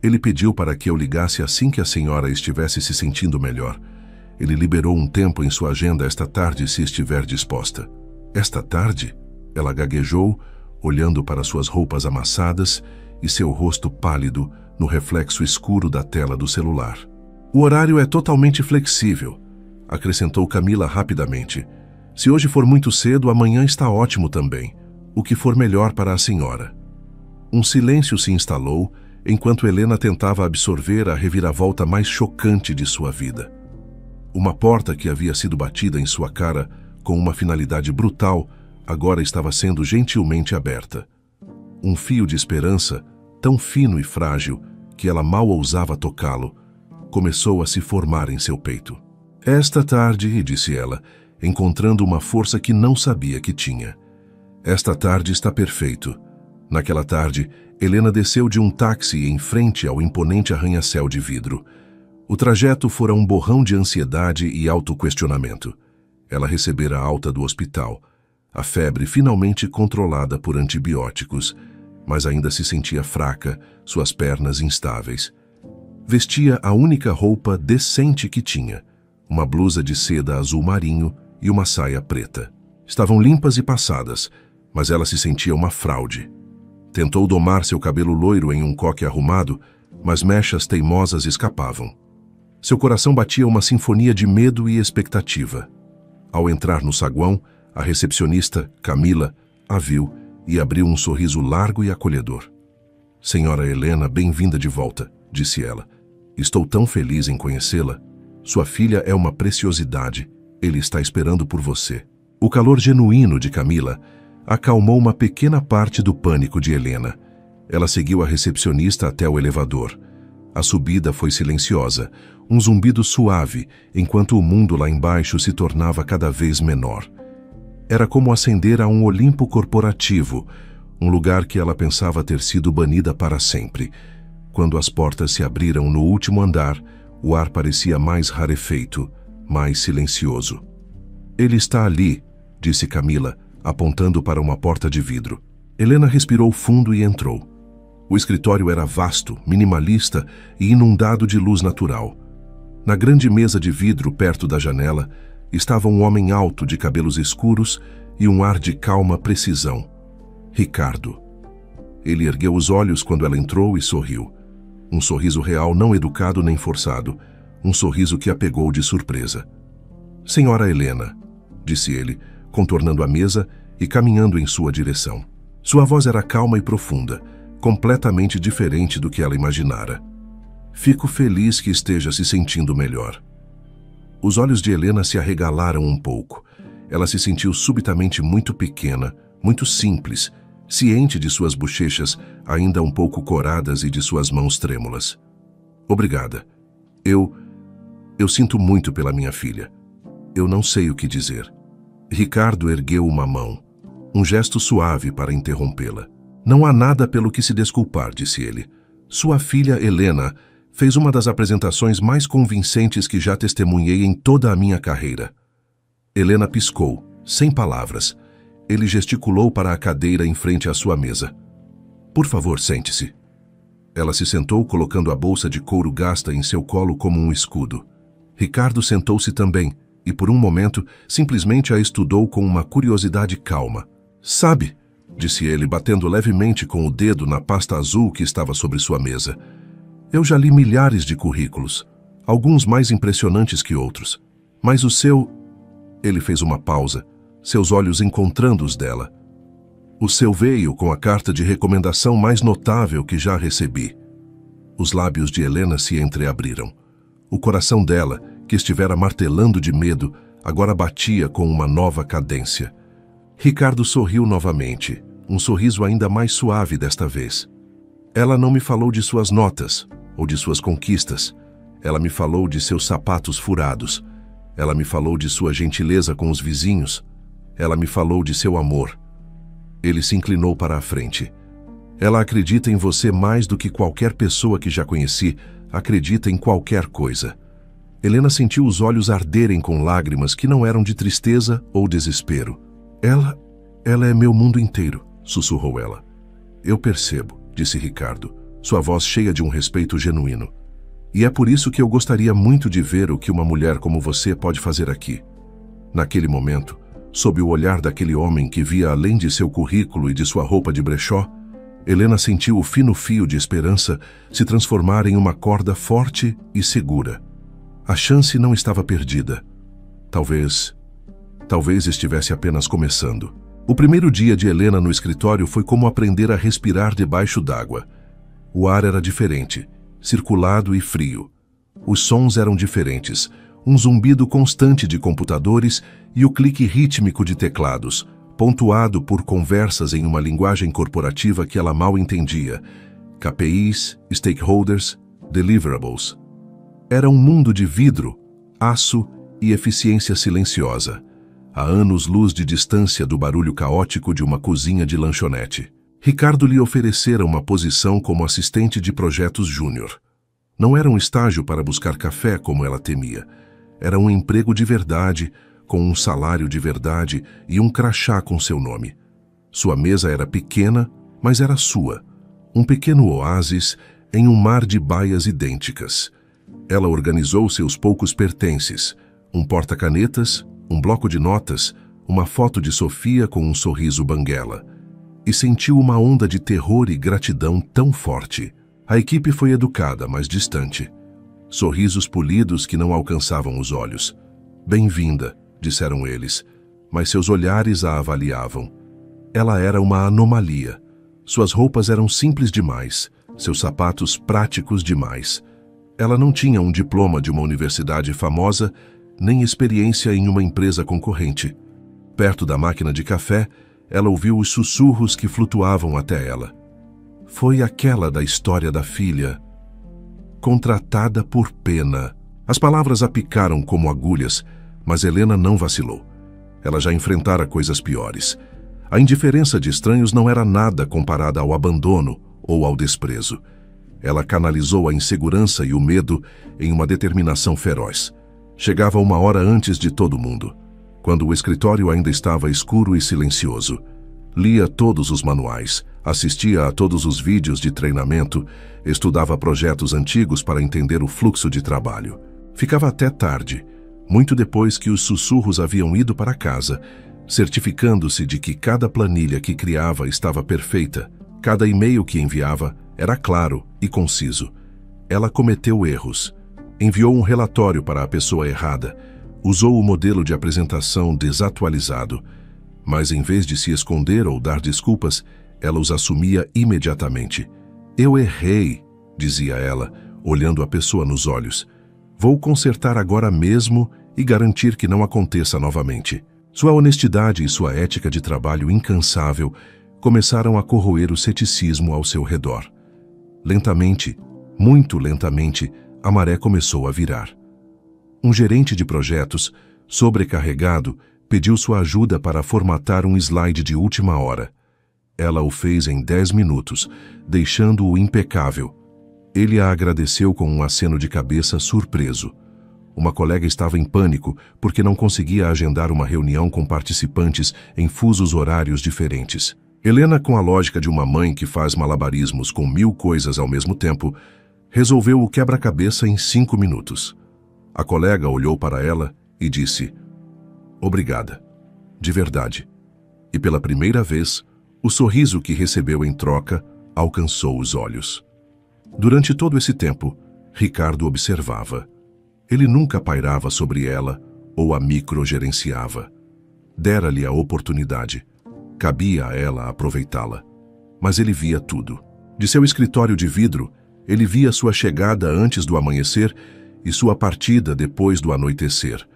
Ele pediu para que eu ligasse assim que a senhora estivesse se sentindo melhor. Ele liberou um tempo em sua agenda esta tarde, se estiver disposta. Esta tarde? Ela gaguejou, olhando para suas roupas amassadas e seu rosto pálido no reflexo escuro da tela do celular. O horário é totalmente flexível, acrescentou Camila rapidamente. Se hoje for muito cedo, amanhã está ótimo também. O que for melhor para a senhora. Um silêncio se instalou enquanto Helena tentava absorver a reviravolta mais chocante de sua vida. Uma porta que havia sido batida em sua cara com uma finalidade brutal agora estava sendo gentilmente aberta. Um fio de esperança, tão fino e frágil que ela mal ousava tocá-lo, começou a se formar em seu peito. Esta tarde, disse ela, encontrando uma força que não sabia que tinha. Esta tarde está perfeito. Naquela tarde, Helena desceu de um táxi em frente ao imponente arranha-céu de vidro. O trajeto fora um borrão de ansiedade e autoquestionamento. Ela recebera a alta do hospital, a febre finalmente controlada por antibióticos, mas ainda se sentia fraca, suas pernas instáveis. Vestia a única roupa decente que tinha, uma blusa de seda azul marinho e uma saia preta. Estavam limpas e passadas, mas ela se sentia uma fraude. Tentou domar seu cabelo loiro em um coque arrumado, mas mechas teimosas escapavam. Seu coração batia uma sinfonia de medo e expectativa. Ao entrar no saguão, a recepcionista, Camila, a viu e abriu um sorriso largo e acolhedor. Senhora Helena, bem-vinda de volta, disse ela. Estou tão feliz em conhecê-la. Sua filha é uma preciosidade. Ele está esperando por você. O calor genuíno de Camila acalmou uma pequena parte do pânico de Helena. Ela seguiu a recepcionista até o elevador. A subida foi silenciosa, um zumbido suave, enquanto o mundo lá embaixo se tornava cada vez menor. Era como ascender a um Olimpo corporativo, um lugar que ela pensava ter sido banida para sempre. Quando as portas se abriram no último andar, o ar parecia mais rarefeito, mais silencioso. Ele está ali, disse Camila, apontando para uma porta de vidro. Helena respirou fundo e entrou. O escritório era vasto, minimalista e inundado de luz natural. Na grande mesa de vidro perto da janela estava um homem alto de cabelos escuros e um ar de calma precisão. Ricardo. Ele ergueu os olhos quando ela entrou e sorriu. Um sorriso real, não educado nem forçado. Um sorriso que a pegou de surpresa. Senhora Helena, disse ele, contornando a mesa e caminhando em sua direção. Sua voz era calma e profunda, completamente diferente do que ela imaginara. Fico feliz que esteja se sentindo melhor. Os olhos de Helena se arregalaram um pouco. Ela se sentiu subitamente muito pequena, muito simples, ciente de suas bochechas ainda um pouco coradas e de suas mãos trêmulas. Obrigada. Eu sinto muito pela minha filha. Eu não sei o que dizer. Ricardo ergueu uma mão, um gesto suave para interrompê-la. Não há nada pelo que se desculpar, disse ele. Sua filha Helena fez uma das apresentações mais convincentes que já testemunhei em toda a minha carreira. Helena piscou, sem palavras. Ele gesticulou para a cadeira em frente à sua mesa. Por favor, sente-se. Ela se sentou, colocando a bolsa de couro gasta em seu colo como um escudo. Ricardo sentou-se também, e por um momento simplesmente a estudou com uma curiosidade calma. Sabe, disse ele, batendo levemente com o dedo na pasta azul que estava sobre sua mesa. Eu já li milhares de currículos, alguns mais impressionantes que outros. Mas o seu... Ele fez uma pausa, seus olhos encontrando os dela. O seu veio com a carta de recomendação mais notável que já recebi. Os lábios de Helena se entreabriram. O coração dela, que estivera martelando de medo, agora batia com uma nova cadência. Ricardo sorriu novamente, um sorriso ainda mais suave desta vez. Ela não me falou de suas notas ou de suas conquistas. Ela me falou de seus sapatos furados. Ela me falou de sua gentileza com os vizinhos. Ela me falou de seu amor. Ele se inclinou para a frente. Ela acredita em você mais do que qualquer pessoa que já conheci acredita em qualquer coisa. Helena sentiu os olhos arderem com lágrimas que não eram de tristeza ou desespero. Ela é meu mundo inteiro, sussurrou ela. Eu percebo, disse Ricardo, sua voz cheia de um respeito genuíno. E é por isso que eu gostaria muito de ver o que uma mulher como você pode fazer aqui. Naquele momento, sob o olhar daquele homem que via além de seu currículo e de sua roupa de brechó, Helena sentiu o fino fio de esperança se transformar em uma corda forte e segura. A chance não estava perdida. Talvez estivesse apenas começando. O primeiro dia de Helena no escritório foi como aprender a respirar debaixo d'água. O ar era diferente, circulado e frio. Os sons eram diferentes, um zumbido constante de computadores e o clique rítmico de teclados, pontuado por conversas em uma linguagem corporativa que ela mal entendia. KPIs, stakeholders, deliverables. Era um mundo de vidro, aço e eficiência silenciosa, a anos-luz de distância do barulho caótico de uma cozinha de lanchonete. Ricardo lhe oferecera uma posição como assistente de projetos júnior. Não era um estágio para buscar café como ela temia. Era um emprego de verdade, com um salário de verdade e um crachá com seu nome. Sua mesa era pequena, mas era sua. Um pequeno oásis em um mar de baias idênticas. Ela organizou seus poucos pertences, um porta-canetas, um bloco de notas, uma foto de Sofia com um sorriso banguela. E sentiu uma onda de terror e gratidão tão forte. A equipe foi educada, mas distante. Sorrisos polidos que não alcançavam os olhos. Bem-vinda, disseram eles, mas seus olhares a avaliavam. Ela era uma anomalia. Suas roupas eram simples demais, seus sapatos práticos demais. Ela não tinha um diploma de uma universidade famosa, nem experiência em uma empresa concorrente. Perto da máquina de café, ela ouviu os sussurros que flutuavam até ela. Foi aquela da história da filha. Contratada por pena. As palavras a picaram como agulhas, mas Helena não vacilou. Ela já enfrentara coisas piores. A indiferença de estranhos não era nada comparada ao abandono ou ao desprezo. Ela canalizou a insegurança e o medo em uma determinação feroz. Chegava 1 hora antes de todo mundo, quando o escritório ainda estava escuro e silencioso. Lia todos os manuais, assistia a todos os vídeos de treinamento, estudava projetos antigos para entender o fluxo de trabalho. Ficava até tarde, muito depois que os sussurros haviam ido para casa, certificando-se de que cada planilha que criava estava perfeita, cada e-mail que enviava era claro e conciso. Ela cometeu erros, enviou um relatório para a pessoa errada, usou o modelo de apresentação desatualizado, mas em vez de se esconder ou dar desculpas, ela os assumia imediatamente. Eu errei, dizia ela, olhando a pessoa nos olhos. Vou consertar agora mesmo e garantir que não aconteça novamente. Sua honestidade e sua ética de trabalho incansável começaram a corroer o ceticismo ao seu redor. Lentamente, muito lentamente, a maré começou a virar. Um gerente de projetos, sobrecarregado, pediu sua ajuda para formatar um slide de última hora. Ela o fez em 10 minutos, deixando-o impecável. Ele a agradeceu com um aceno de cabeça surpreso. Uma colega estava em pânico porque não conseguia agendar uma reunião com participantes em fusos horários diferentes. Helena, com a lógica de uma mãe que faz malabarismos com 1000 coisas ao mesmo tempo, resolveu o quebra-cabeça em 5 minutos. A colega olhou para ela e disse: "Obrigada, de verdade." E pela primeira vez, o sorriso que recebeu em troca alcançou os olhos. Durante todo esse tempo, Ricardo observava. Ele nunca pairava sobre ela ou a microgerenciava. Dera-lhe a oportunidade. Cabia a ela aproveitá-la. Mas ele via tudo. De seu escritório de vidro, ele via sua chegada antes do amanhecer e sua partida depois do anoitecer.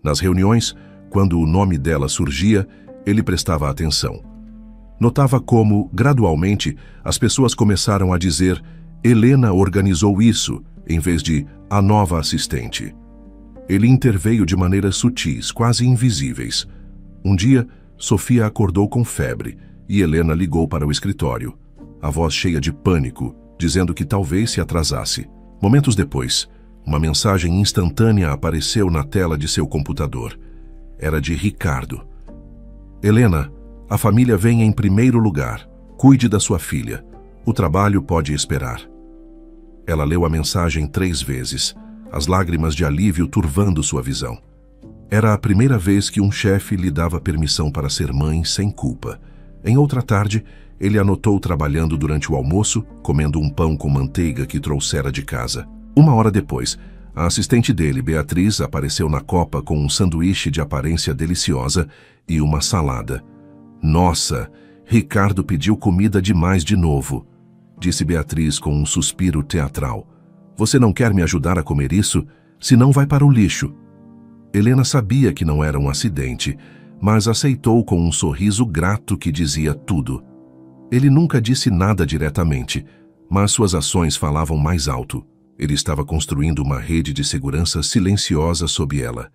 Nas reuniões, quando o nome dela surgia, ele prestava atenção. Notava como, gradualmente, as pessoas começaram a dizer: "Helena organizou isso", em vez de "a nova assistente". Ele interveio de maneiras sutis, quase invisíveis. Um dia, Sofia acordou com febre e Helena ligou para o escritório, a voz cheia de pânico, dizendo que talvez se atrasasse. Momentos depois, uma mensagem instantânea apareceu na tela de seu computador. Era de Ricardo. "Helena, a família vem em primeiro lugar. Cuide da sua filha. O trabalho pode esperar." Ela leu a mensagem 3 vezes, as lágrimas de alívio turvando sua visão. Era a primeira vez que um chefe lhe dava permissão para ser mãe sem culpa. Em outra tarde, ele a notou trabalhando durante o almoço, comendo um pão com manteiga que trouxera de casa. 1 hora depois, a assistente dele, Beatriz, apareceu na copa com um sanduíche de aparência deliciosa e uma salada. "Nossa, Ricardo pediu comida demais de novo", disse Beatriz com um suspiro teatral. "Você não quer me ajudar a comer isso? Senão vai para o lixo." Helena sabia que não era um acidente, mas aceitou com um sorriso grato que dizia tudo. Ele nunca disse nada diretamente, mas suas ações falavam mais alto. Ele estava construindo uma rede de segurança silenciosa sob ela,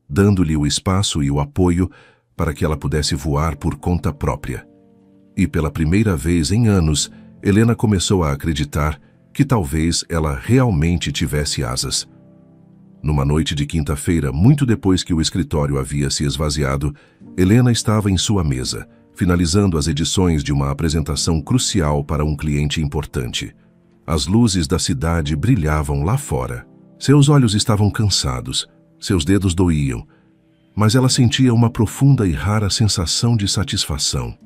dando-lhe o espaço e o apoio para que ela pudesse voar por conta própria. E pela primeira vez em anos, Helena começou a acreditar que talvez ela realmente tivesse asas. Numa noite de quinta-feira, muito depois que o escritório havia se esvaziado, Helena estava em sua mesa, finalizando as edições de uma apresentação crucial para um cliente importante. As luzes da cidade brilhavam lá fora. Seus olhos estavam cansados, seus dedos doíam, mas ela sentia uma profunda e rara sensação de satisfação.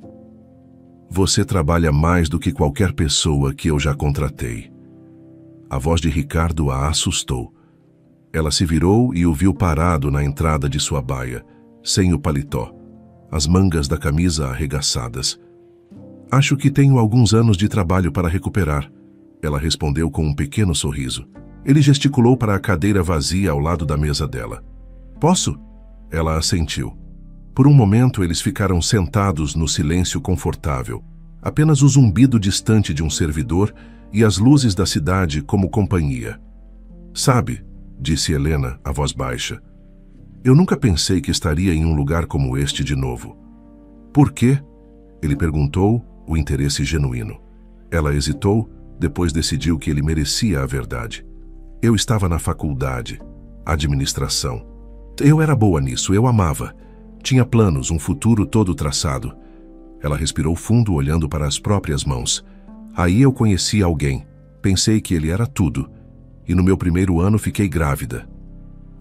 "Você trabalha mais do que qualquer pessoa que eu já contratei." A voz de Ricardo a assustou. Ela se virou e o viu parado na entrada de sua baia, sem o paletó, as mangas da camisa arregaçadas. "Acho que tenho alguns anos de trabalho para recuperar", ela respondeu com um pequeno sorriso. Ele gesticulou para a cadeira vazia ao lado da mesa dela. "Posso?" Ela assentiu. Por um momento eles ficaram sentados no silêncio confortável, apenas o zumbido distante de um servidor e as luzes da cidade como companhia. "Sabe", disse Helena, a voz baixa, "eu nunca pensei que estaria em um lugar como este de novo." "Por quê?" ele perguntou, o interesse genuíno. Ela hesitou, depois decidiu que ele merecia a verdade. "Eu estava na faculdade. administração. Eu era boa nisso, eu amava. Tinha planos, um futuro todo traçado. Ela respirou fundo, olhando para as próprias mãos. Aí eu conheci alguém. Pensei que ele era tudo. E no meu primeiro ano fiquei grávida.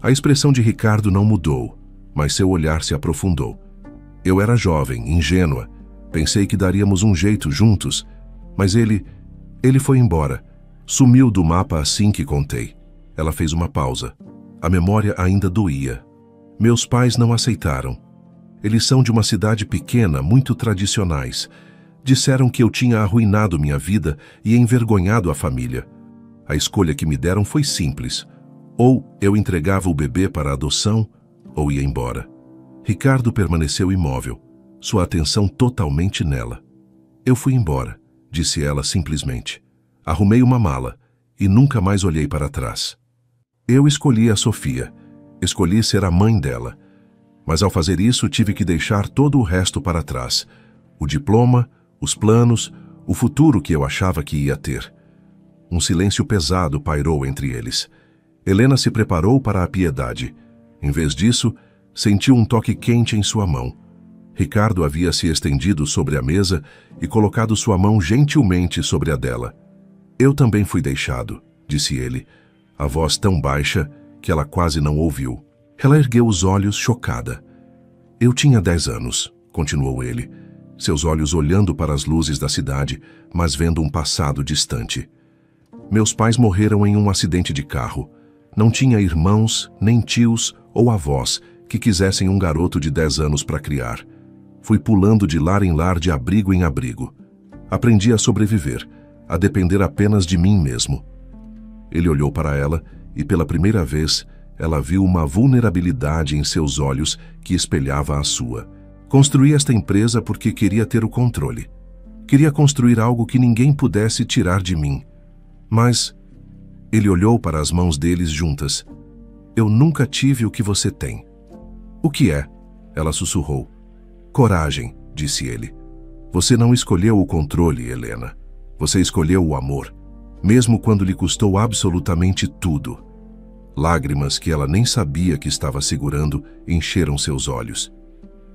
A expressão de Ricardo não mudou, mas seu olhar se aprofundou. Eu era jovem, ingênua. Pensei que daríamos um jeito juntos, mas ele foi embora. Sumiu do mapa assim que contei. Ela fez uma pausa. A memória ainda doía. Meus pais não aceitaram. Eles são de uma cidade pequena, muito tradicionais. Disseram que eu tinha arruinado minha vida e envergonhado a família. A escolha que me deram foi simples. Ou eu entregava o bebê para adoção, ou ia embora. Ricardo permaneceu imóvel, sua atenção totalmente nela. Eu fui embora, disse ela simplesmente. Arrumei uma mala e nunca mais olhei para trás. Eu escolhi a Sofia. Escolhi ser a mãe dela. Mas ao fazer isso, tive que deixar todo o resto para trás. O diploma, os planos, o futuro que eu achava que ia ter. Um silêncio pesado pairou entre eles. Helena se preparou para a piedade. Em vez disso, sentiu um toque quente em sua mão. Ricardo havia se estendido sobre a mesa e colocado sua mão gentilmente sobre a dela. Eu também fui deixado, disse ele, a voz tão baixa que ela quase não ouviu. Ela ergueu os olhos, chocada. Eu tinha 10 anos, continuou ele, seus olhos olhando para as luzes da cidade, mas vendo um passado distante. Meus pais morreram em um acidente de carro. Não tinha irmãos, nem tios ou avós que quisessem um garoto de 10 anos para criar. Fui pulando de lar em lar, de abrigo em abrigo. Aprendi a sobreviver, a depender apenas de mim mesmo. Ele olhou para ela e, pela primeira vez, ela viu uma vulnerabilidade em seus olhos que espelhava a sua. Construí esta empresa porque queria ter o controle. Queria construir algo que ninguém pudesse tirar de mim. Mas ele olhou para as mãos deles juntas. Eu nunca tive o que você tem. O que é? Ela sussurrou. Coragem, disse ele. Você não escolheu o controle, Helena. Você escolheu o amor, mesmo quando lhe custou absolutamente tudo. Lágrimas que ela nem sabia que estava segurando encheram seus olhos.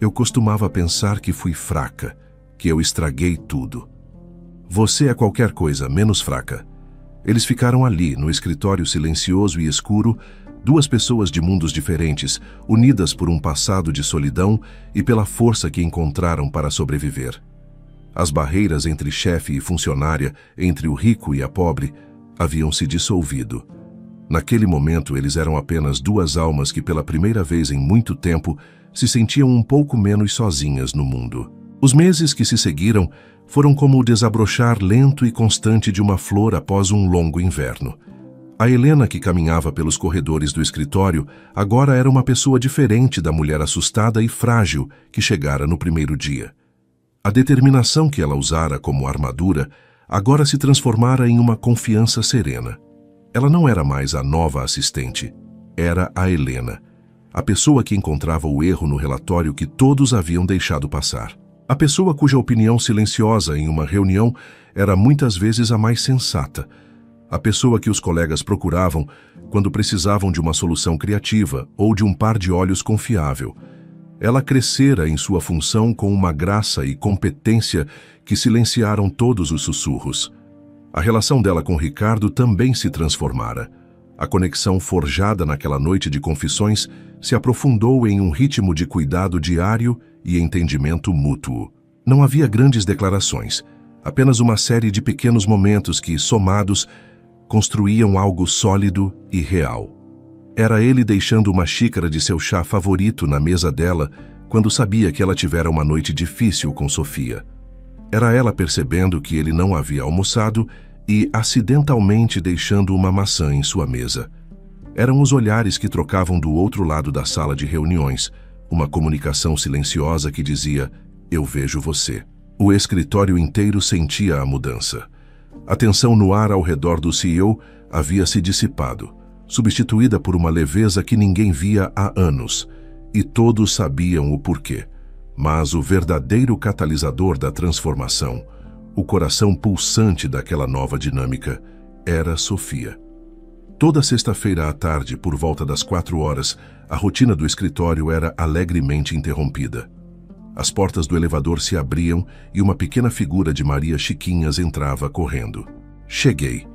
Eu costumava pensar que fui fraca, que eu estraguei tudo. Você é qualquer coisa menos fraca. Eles ficaram ali, no escritório silencioso e escuro, duas pessoas de mundos diferentes, unidas por um passado de solidão e pela força que encontraram para sobreviver. As barreiras entre chefe e funcionária, entre o rico e a pobre, haviam se dissolvido. Naquele momento, eles eram apenas duas almas que, pela primeira vez em muito tempo, se sentiam um pouco menos sozinhas no mundo. Os meses que se seguiram foram como o desabrochar lento e constante de uma flor após um longo inverno. A Helena, que caminhava pelos corredores do escritório, agora era uma pessoa diferente da mulher assustada e frágil que chegara no primeiro dia. A determinação que ela usara como armadura agora se transformara em uma confiança serena. Ela não era mais a nova assistente, era a Helena, a pessoa que encontrava o erro no relatório que todos haviam deixado passar. A pessoa cuja opinião silenciosa em uma reunião era muitas vezes a mais sensata. A pessoa que os colegas procuravam quando precisavam de uma solução criativa ou de um par de olhos confiável. Ela crescera em sua função com uma graça e competência que silenciaram todos os sussurros. A relação dela com Ricardo também se transformara. A conexão forjada naquela noite de confissões se aprofundou em um ritmo de cuidado diário e entendimento mútuo. Não havia grandes declarações, apenas uma série de pequenos momentos que, somados, construíam algo sólido e real. Era ele deixando uma xícara de seu chá favorito na mesa dela quando sabia que ela tivera uma noite difícil com Sofia. Era ela percebendo que ele não havia almoçado e acidentalmente deixando uma maçã em sua mesa. Eram os olhares que trocavam do outro lado da sala de reuniões, uma comunicação silenciosa que dizia, eu vejo você. O escritório inteiro sentia a mudança. A tensão no ar ao redor do CEO havia se dissipado, substituída por uma leveza que ninguém via há anos, e todos sabiam o porquê. Mas o verdadeiro catalisador da transformação, o coração pulsante daquela nova dinâmica, era Sofia. Toda sexta-feira à tarde, por volta das 4 horas, a rotina do escritório era alegremente interrompida. As portas do elevador se abriam e uma pequena figura de Maria Chiquinhas entrava correndo. Cheguei.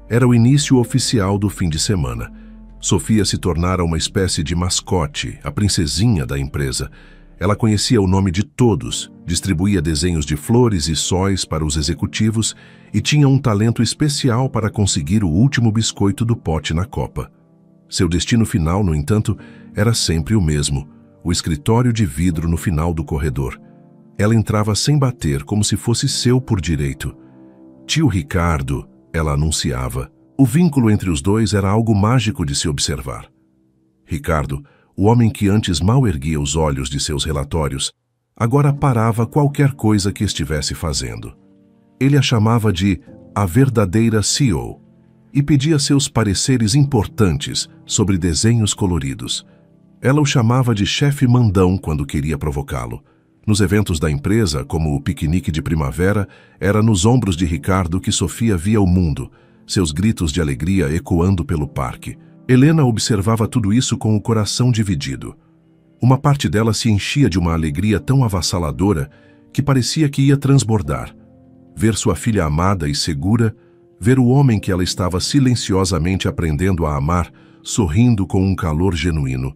Era o início oficial do fim de semana. Sofia se tornara uma espécie de mascote, a princesinha da empresa. Ela conhecia o nome de todos, distribuía desenhos de flores e sóis para os executivos e tinha um talento especial para conseguir o último biscoito do pote na copa. Seu destino final, no entanto, era sempre o mesmo: o escritório de vidro no final do corredor. Ela entrava sem bater, como se fosse seu por direito. Tio Ricardo, ela anunciava. O vínculo entre os dois era algo mágico de se observar. Ricardo, o homem que antes mal erguia os olhos de seus relatórios, agora parava qualquer coisa que estivesse fazendo. Ele a chamava de a verdadeira CEO e pedia seus pareceres importantes sobre desenhos coloridos. Ela o chamava de chefe mandão quando queria provocá-lo. Nos eventos da empresa, como o piquenique de primavera, era nos ombros de Ricardo que Sofia via o mundo, seus gritos de alegria ecoando pelo parque. Helena observava tudo isso com o coração dividido. Uma parte dela se enchia de uma alegria tão avassaladora que parecia que ia transbordar. Ver sua filha amada e segura, ver o homem que ela estava silenciosamente aprendendo a amar, sorrindo com um calor genuíno.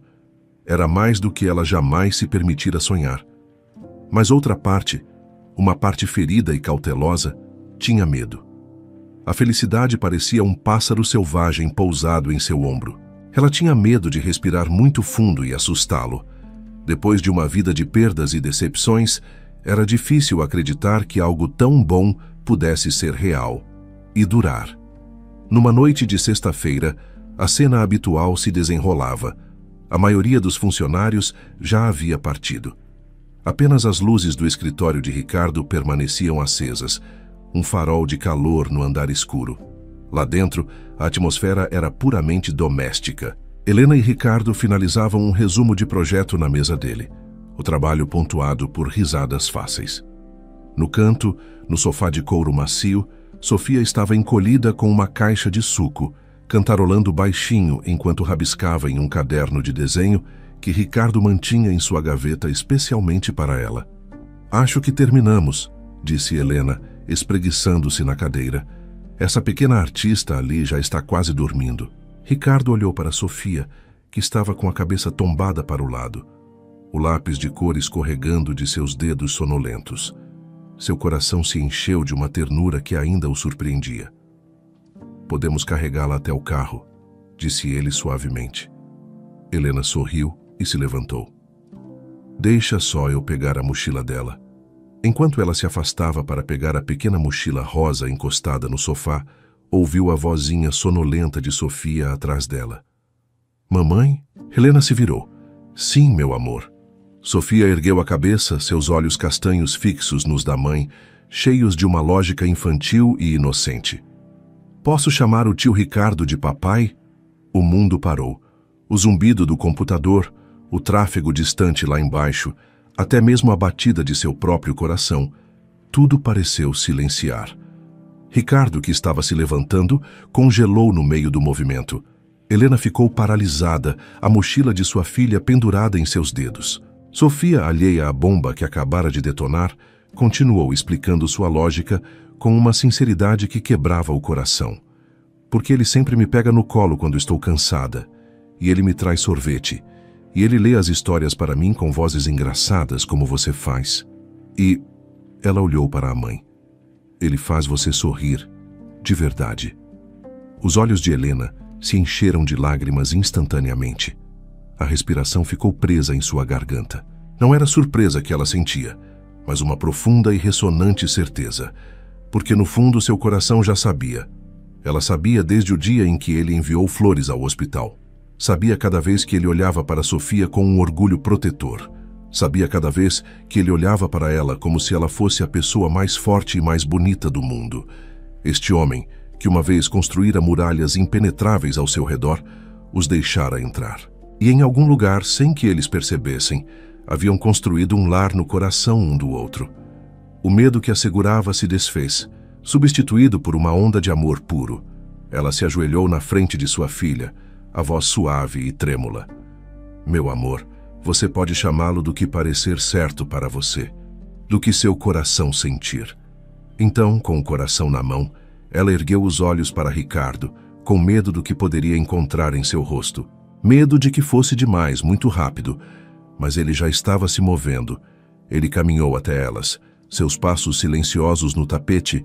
Era mais do que ela jamais se permitira sonhar. Mas outra parte, uma parte ferida e cautelosa, tinha medo. A felicidade parecia um pássaro selvagem pousado em seu ombro. Ela tinha medo de respirar muito fundo e assustá-lo. Depois de uma vida de perdas e decepções, era difícil acreditar que algo tão bom pudesse ser real e durar. Numa noite de sexta-feira, a cena habitual se desenrolava. A maioria dos funcionários já havia partido. Apenas as luzes do escritório de Ricardo permaneciam acesas, um farol de calor no andar escuro. Lá dentro, a atmosfera era puramente doméstica. Helena e Ricardo finalizavam um resumo de projeto na mesa dele, o trabalho pontuado por risadas fáceis. No canto, no sofá de couro macio, Sofia estava encolhida com uma caixa de suco, cantarolando baixinho enquanto rabiscava em um caderno de desenho que Ricardo mantinha em sua gaveta especialmente para ela. "Acho que terminamos", disse Helena, espreguiçando-se na cadeira. "Essa pequena artista ali já está quase dormindo." Ricardo olhou para Sofia, que estava com a cabeça tombada para o lado, o lápis de cor escorregando de seus dedos sonolentos. Seu coração se encheu de uma ternura que ainda o surpreendia. "Podemos carregá-la até o carro", disse ele suavemente. Helena sorriu e se levantou. "Deixa só eu pegar a mochila dela." Enquanto ela se afastava para pegar a pequena mochila rosa encostada no sofá, ouviu a vozinha sonolenta de Sofia atrás dela. "Mamãe?" Helena se virou. "Sim, meu amor." Sofia ergueu a cabeça, seus olhos castanhos fixos nos da mãe, cheios de uma lógica infantil e inocente. "Posso chamar o tio Ricardo de papai?" O mundo parou. O zumbido do computador, o tráfego distante lá embaixo, até mesmo a batida de seu próprio coração, tudo pareceu silenciar. Ricardo, que estava se levantando, congelou no meio do movimento. Helena ficou paralisada, a mochila de sua filha pendurada em seus dedos. Sofia, alheia à bomba que acabara de detonar, continuou explicando sua lógica com uma sinceridade que quebrava o coração. "Porque ele sempre me pega no colo quando estou cansada, e ele me traz sorvete, e ele lê as histórias para mim com vozes engraçadas como você faz. E..." Ela olhou para a mãe. "Ele faz você sorrir, de verdade." Os olhos de Helena se encheram de lágrimas instantaneamente. A respiração ficou presa em sua garganta. Não era surpresa que ela sentia, mas uma profunda e ressonante certeza, porque no fundo seu coração já sabia. Ela sabia desde o dia em que ele enviou flores ao hospital. Sabia cada vez que ele olhava para Sofia com um orgulho protetor. Sabia cada vez que ele olhava para ela como se ela fosse a pessoa mais forte e mais bonita do mundo. Este homem, que uma vez construíra muralhas impenetráveis ao seu redor, os deixara entrar. E em algum lugar, sem que eles percebessem, haviam construído um lar no coração um do outro. O medo que a segurava se desfez, substituído por uma onda de amor puro. Ela se ajoelhou na frente de sua filha, a voz suave e trêmula. Meu amor, você pode chamá-lo do que parecer certo para você, do que seu coração sentir. Então, com o coração na mão, ela ergueu os olhos para Ricardo, com medo do que poderia encontrar em seu rosto. Medo de que fosse demais, muito rápido, mas ele já estava se movendo. Ele caminhou até elas, seus passos silenciosos no tapete,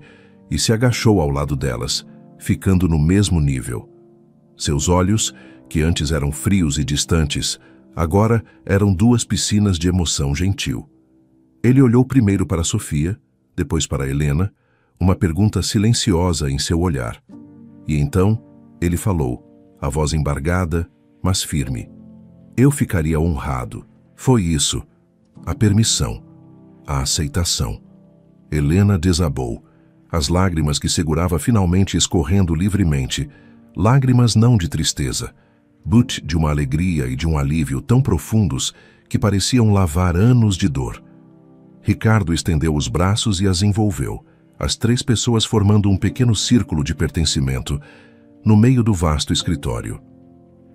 e se agachou ao lado delas, ficando no mesmo nível. Seus olhos, que antes eram frios e distantes, agora eram duas piscinas de emoção gentil. Ele olhou primeiro para Sofia, depois para Helena, uma pergunta silenciosa em seu olhar. E então ele falou, a voz embargada, mas firme. Eu ficaria honrado. Foi isso. A permissão. A aceitação. Helena desabou. As lágrimas que segurava finalmente escorrendo livremente. Lágrimas não de tristeza, but de uma alegria e de um alívio tão profundos que pareciam lavar anos de dor. Ricardo estendeu os braços e as envolveu, as três pessoas formando um pequeno círculo de pertencimento, no meio do vasto escritório.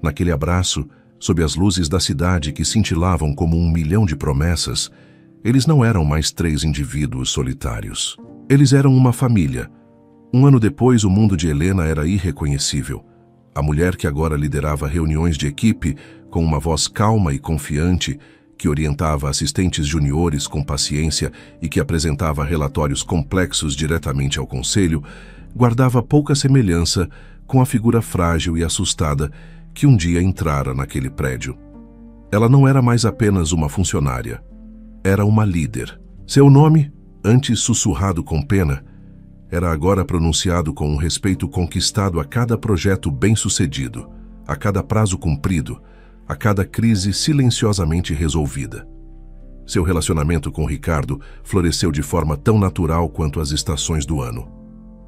Naquele abraço, sob as luzes da cidade que cintilavam como 1.000.000 de promessas, eles não eram mais três indivíduos solitários. Eles eram uma família. Um ano depois, o mundo de Helena era irreconhecível. A mulher que agora liderava reuniões de equipe, com uma voz calma e confiante, que orientava assistentes juniores com paciência e que apresentava relatórios complexos diretamente ao conselho, guardava pouca semelhança com a figura frágil e assustada que um dia entrara naquele prédio. Ela não era mais apenas uma funcionária. Era uma líder. Seu nome, antes sussurrado com pena, era agora pronunciado com um respeito conquistado a cada projeto bem-sucedido, a cada prazo cumprido, a cada crise silenciosamente resolvida. Seu relacionamento com Ricardo floresceu de forma tão natural quanto as estações do ano.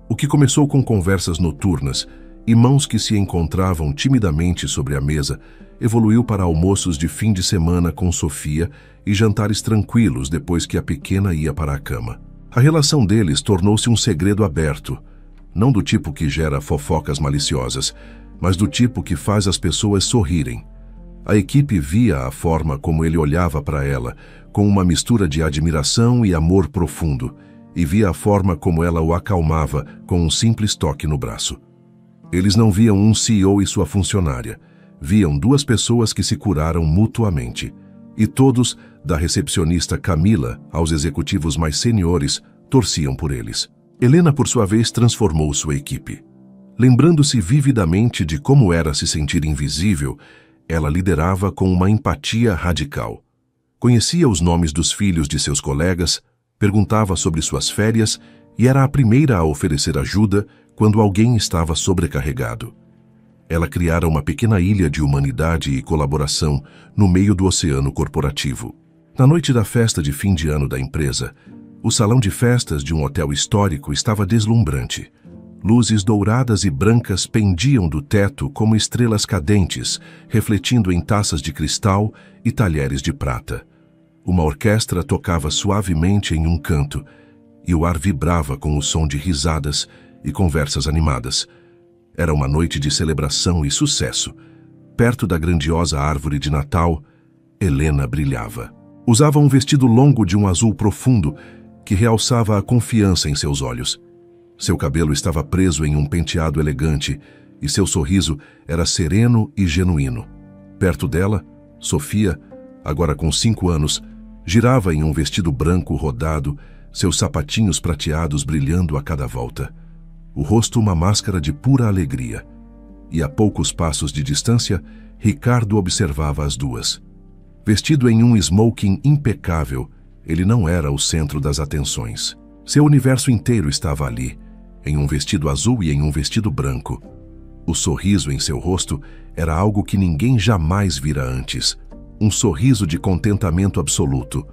O que começou com conversas noturnas e mãos que se encontravam timidamente sobre a mesa, evoluiu para almoços de fim de semana com Sofia e jantares tranquilos depois que a pequena ia para a cama. A relação deles tornou-se um segredo aberto, não do tipo que gera fofocas maliciosas, mas do tipo que faz as pessoas sorrirem. A equipe via a forma como ele olhava para ela, com uma mistura de admiração e amor profundo, e via a forma como ela o acalmava com um simples toque no braço. Eles não viam um CEO e sua funcionária, viam duas pessoas que se curaram mutuamente. E todos, da recepcionista Camila aos executivos mais seniores, torciam por eles. Helena, por sua vez, transformou sua equipe. Lembrando-se vividamente de como era se sentir invisível, ela liderava com uma empatia radical. Conhecia os nomes dos filhos de seus colegas, perguntava sobre suas férias e era a primeira a oferecer ajuda quando alguém estava sobrecarregado. Ela criara uma pequena ilha de humanidade e colaboração no meio do oceano corporativo. Na noite da festa de fim de ano da empresa, o salão de festas de um hotel histórico estava deslumbrante. Luzes douradas e brancas pendiam do teto como estrelas cadentes, refletindo em taças de cristal e talheres de prata. Uma orquestra tocava suavemente em um canto, e o ar vibrava com o som de risadas e conversas animadas. Era uma noite de celebração e sucesso. Perto da grandiosa árvore de Natal, Helena brilhava. Usava um vestido longo de um azul profundo que realçava a confiança em seus olhos. Seu cabelo estava preso em um penteado elegante e seu sorriso era sereno e genuíno. Perto dela, Sofia, agora com 5 anos, girava em um vestido branco rodado, seus sapatinhos prateados brilhando a cada volta. O rosto uma máscara de pura alegria. E a poucos passos de distância, Ricardo observava as duas. Vestido em um smoking impecável, ele não era o centro das atenções. Seu universo inteiro estava ali, em um vestido azul e em um vestido branco. O sorriso em seu rosto era algo que ninguém jamais vira antes. Um sorriso de contentamento absoluto,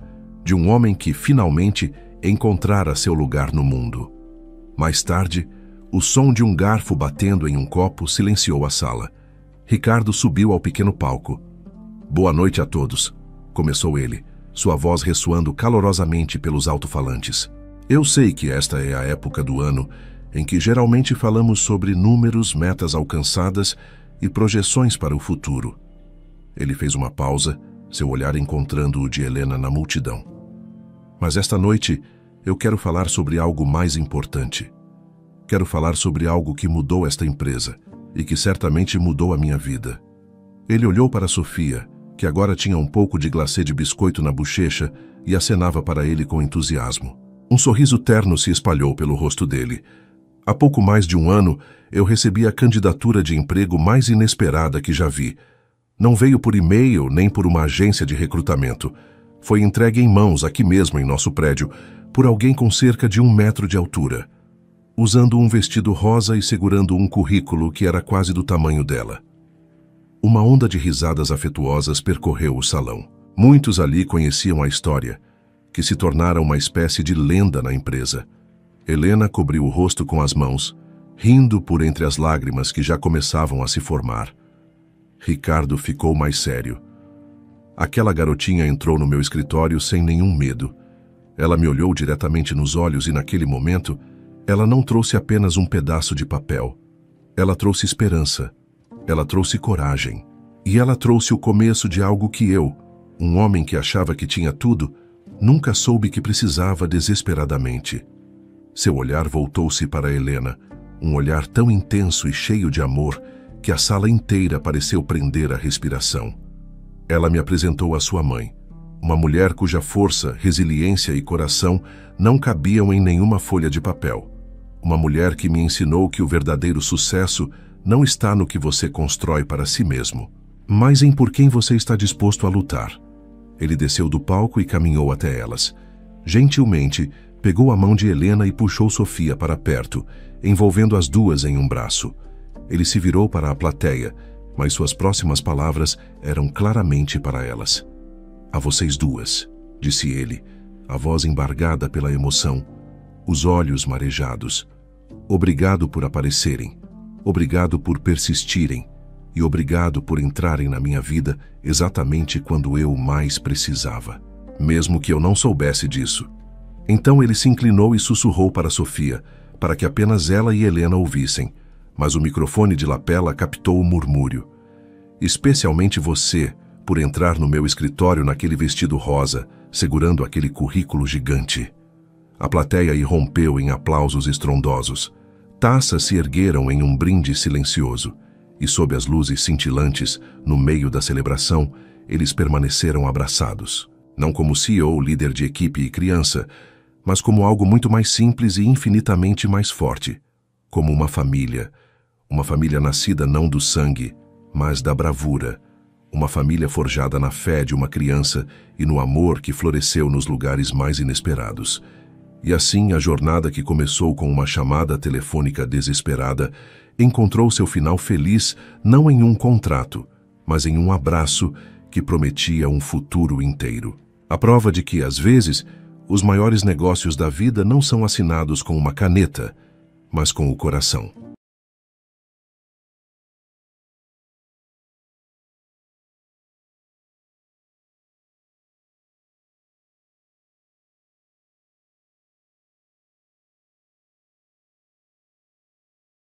de um homem que finalmente encontrara seu lugar no mundo. Mais tarde, o som de um garfo batendo em um copo silenciou a sala. Ricardo subiu ao pequeno palco. "Boa noite a todos", começou ele, sua voz ressoando calorosamente pelos alto-falantes. "Eu sei que esta é a época do ano em que geralmente falamos sobre números, metas alcançadas e projeções para o futuro. Ele fez uma pausa, seu olhar encontrando o de Helena na multidão. Mas esta noite, eu quero falar sobre algo mais importante. Quero falar sobre algo que mudou esta empresa e que certamente mudou a minha vida. Ele olhou para Sofia, que agora tinha um pouco de glacê de biscoito na bochecha e acenava para ele com entusiasmo. Um sorriso terno se espalhou pelo rosto dele. Há pouco mais de um ano, eu recebi a candidatura de emprego mais inesperada que já vi. Não veio por e-mail nem por uma agência de recrutamento. Foi entregue em mãos aqui mesmo em nosso prédio, por alguém com cerca de 1 metro de altura, usando um vestido rosa e segurando um currículo que era quase do tamanho dela. Uma onda de risadas afetuosas percorreu o salão. Muitos ali conheciam a história, que se tornara uma espécie de lenda na empresa. Helena cobriu o rosto com as mãos, rindo por entre as lágrimas que já começavam a se formar. Ricardo ficou mais sério. Aquela garotinha entrou no meu escritório sem nenhum medo. Ela me olhou diretamente nos olhos e, naquele momento, ela não trouxe apenas um pedaço de papel. Ela trouxe esperança. Ela trouxe coragem. E ela trouxe o começo de algo que eu, um homem que achava que tinha tudo, nunca soube que precisava desesperadamente. Seu olhar voltou-se para Helena, um olhar tão intenso e cheio de amor que a sala inteira pareceu prender a respiração. Ela me apresentou a sua mãe, uma mulher cuja força, resiliência e coração não cabiam em nenhuma folha de papel. Uma mulher que me ensinou que o verdadeiro sucesso não está no que você constrói para si mesmo, mas em por quem você está disposto a lutar. Ele desceu do palco e caminhou até elas. Gentilmente, pegou a mão de Helena e puxou Sofia para perto, envolvendo as duas em um braço. Ele se virou para a plateia, mas suas próximas palavras eram claramente para elas. "A vocês duas", disse ele, a voz embargada pela emoção, os olhos marejados. "Obrigado por aparecerem. Obrigado por persistirem. E obrigado por entrarem na minha vida exatamente quando eu mais precisava, mesmo que eu não soubesse disso." Então ele se inclinou e sussurrou para Sofia, para que apenas ela e Helena ouvissem, mas o microfone de lapela captou o murmúrio. "Especialmente você, por entrar no meu escritório naquele vestido rosa, segurando aquele currículo gigante." A plateia irrompeu em aplausos estrondosos. Taças se ergueram em um brinde silencioso, e sob as luzes cintilantes, no meio da celebração, eles permaneceram abraçados. Não como CEO, líder de equipe e criança, mas como algo muito mais simples e infinitamente mais forte. Como uma família nascida não do sangue, mas da bravura. Uma família forjada na fé de uma criança e no amor que floresceu nos lugares mais inesperados. E assim, a jornada que começou com uma chamada telefônica desesperada encontrou seu final feliz não em um contrato, mas em um abraço que prometia um futuro inteiro. A prova de que, às vezes, os maiores negócios da vida não são assinados com uma caneta, mas com o coração.